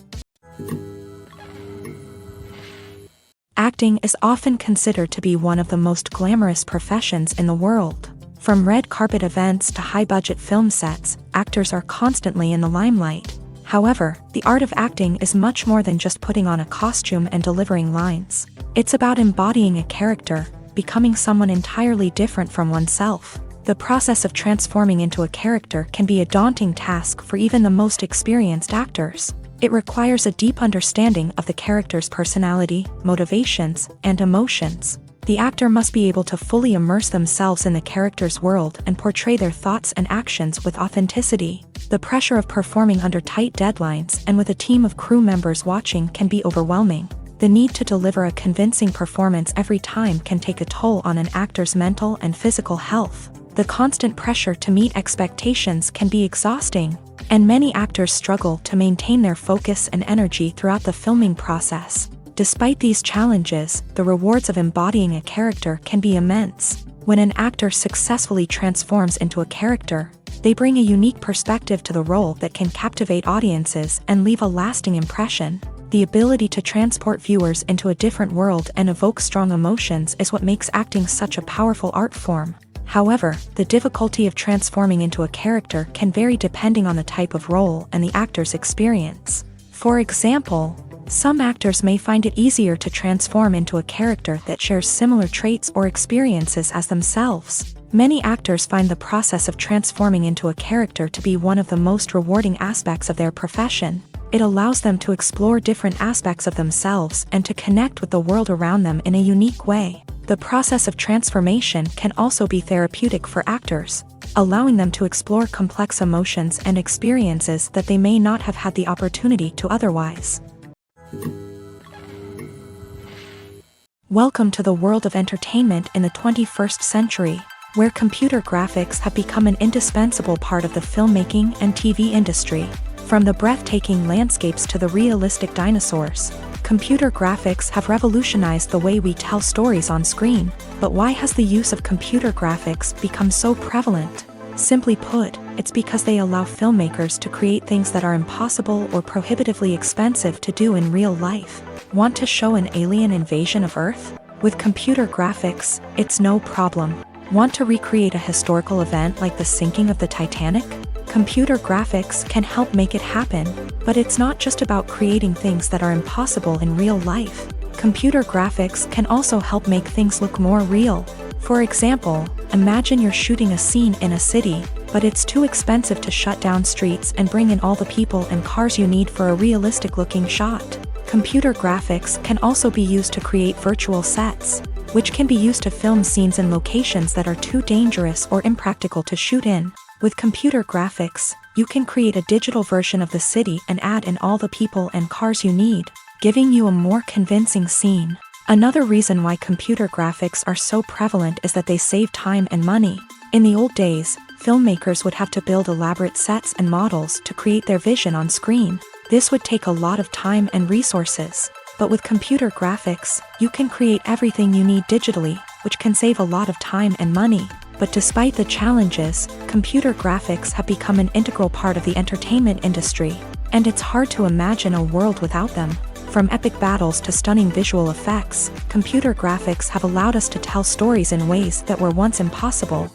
Acting is often considered to be one of the most glamorous professions in the world. From red carpet events to high-budget film sets, actors are constantly in the limelight. However, the art of acting is much more than just putting on a costume and delivering lines. It's about embodying a character, becoming someone entirely different from oneself. The process of transforming into a character can be a daunting task for even the most experienced actors. It requires a deep understanding of the character's personality, motivations, and emotions. The actor must be able to fully immerse themselves in the character's world and portray their thoughts and actions with authenticity. The pressure of performing under tight deadlines and with a team of crew members watching can be overwhelming. The need to deliver a convincing performance every time can take a toll on an actor's mental and physical health. The constant pressure to meet expectations can be exhausting, and many actors struggle to maintain their focus and energy throughout the filming process. Despite these challenges, the rewards of embodying a character can be immense. When an actor successfully transforms into a character, they bring a unique perspective to the role that can captivate audiences and leave a lasting impression. The ability to transport viewers into a different world and evoke strong emotions is what makes acting such a powerful art form. However, the difficulty of transforming into a character can vary depending on the type of role and the actor's experience. For example, some actors may find it easier to transform into a character that shares similar traits or experiences as themselves. Many actors find the process of transforming into a character to be one of the most rewarding aspects of their profession. It allows them to explore different aspects of themselves and to connect with the world around them in a unique way. The process of transformation can also be therapeutic for actors, allowing them to explore complex emotions and experiences that they may not have had the opportunity to otherwise. Welcome to the world of entertainment in the 21st century, where computer graphics have become an indispensable part of the filmmaking and TV industry. From the breathtaking landscapes to the realistic dinosaurs, computer graphics have revolutionized the way we tell stories on screen. But why has the use of computer graphics become so prevalent? Simply put, it's because they allow filmmakers to create things that are impossible or prohibitively expensive to do in real life. Want to show an alien invasion of Earth? With computer graphics, it's no problem. Want to recreate a historical event like the sinking of the Titanic? Computer graphics can help make it happen, but it's not just about creating things that are impossible in real life. Computer graphics can also help make things look more real. For example, imagine you're shooting a scene in a city, but it's too expensive to shut down streets and bring in all the people and cars you need for a realistic-looking shot. Computer graphics can also be used to create virtual sets, which can be used to film scenes in locations that are too dangerous or impractical to shoot in. With computer graphics, you can create a digital version of the city and add in all the people and cars you need, giving you a more convincing scene. Another reason why computer graphics are so prevalent is that they save time and money. In the old days, filmmakers would have to build elaborate sets and models to create their vision on screen. This would take a lot of time and resources, but with computer graphics, you can create everything you need digitally, which can save a lot of time and money. But despite the challenges, computer graphics have become an integral part of the entertainment industry, and it's hard to imagine a world without them. From epic battles to stunning visual effects, computer graphics have allowed us to tell stories in ways that were once impossible.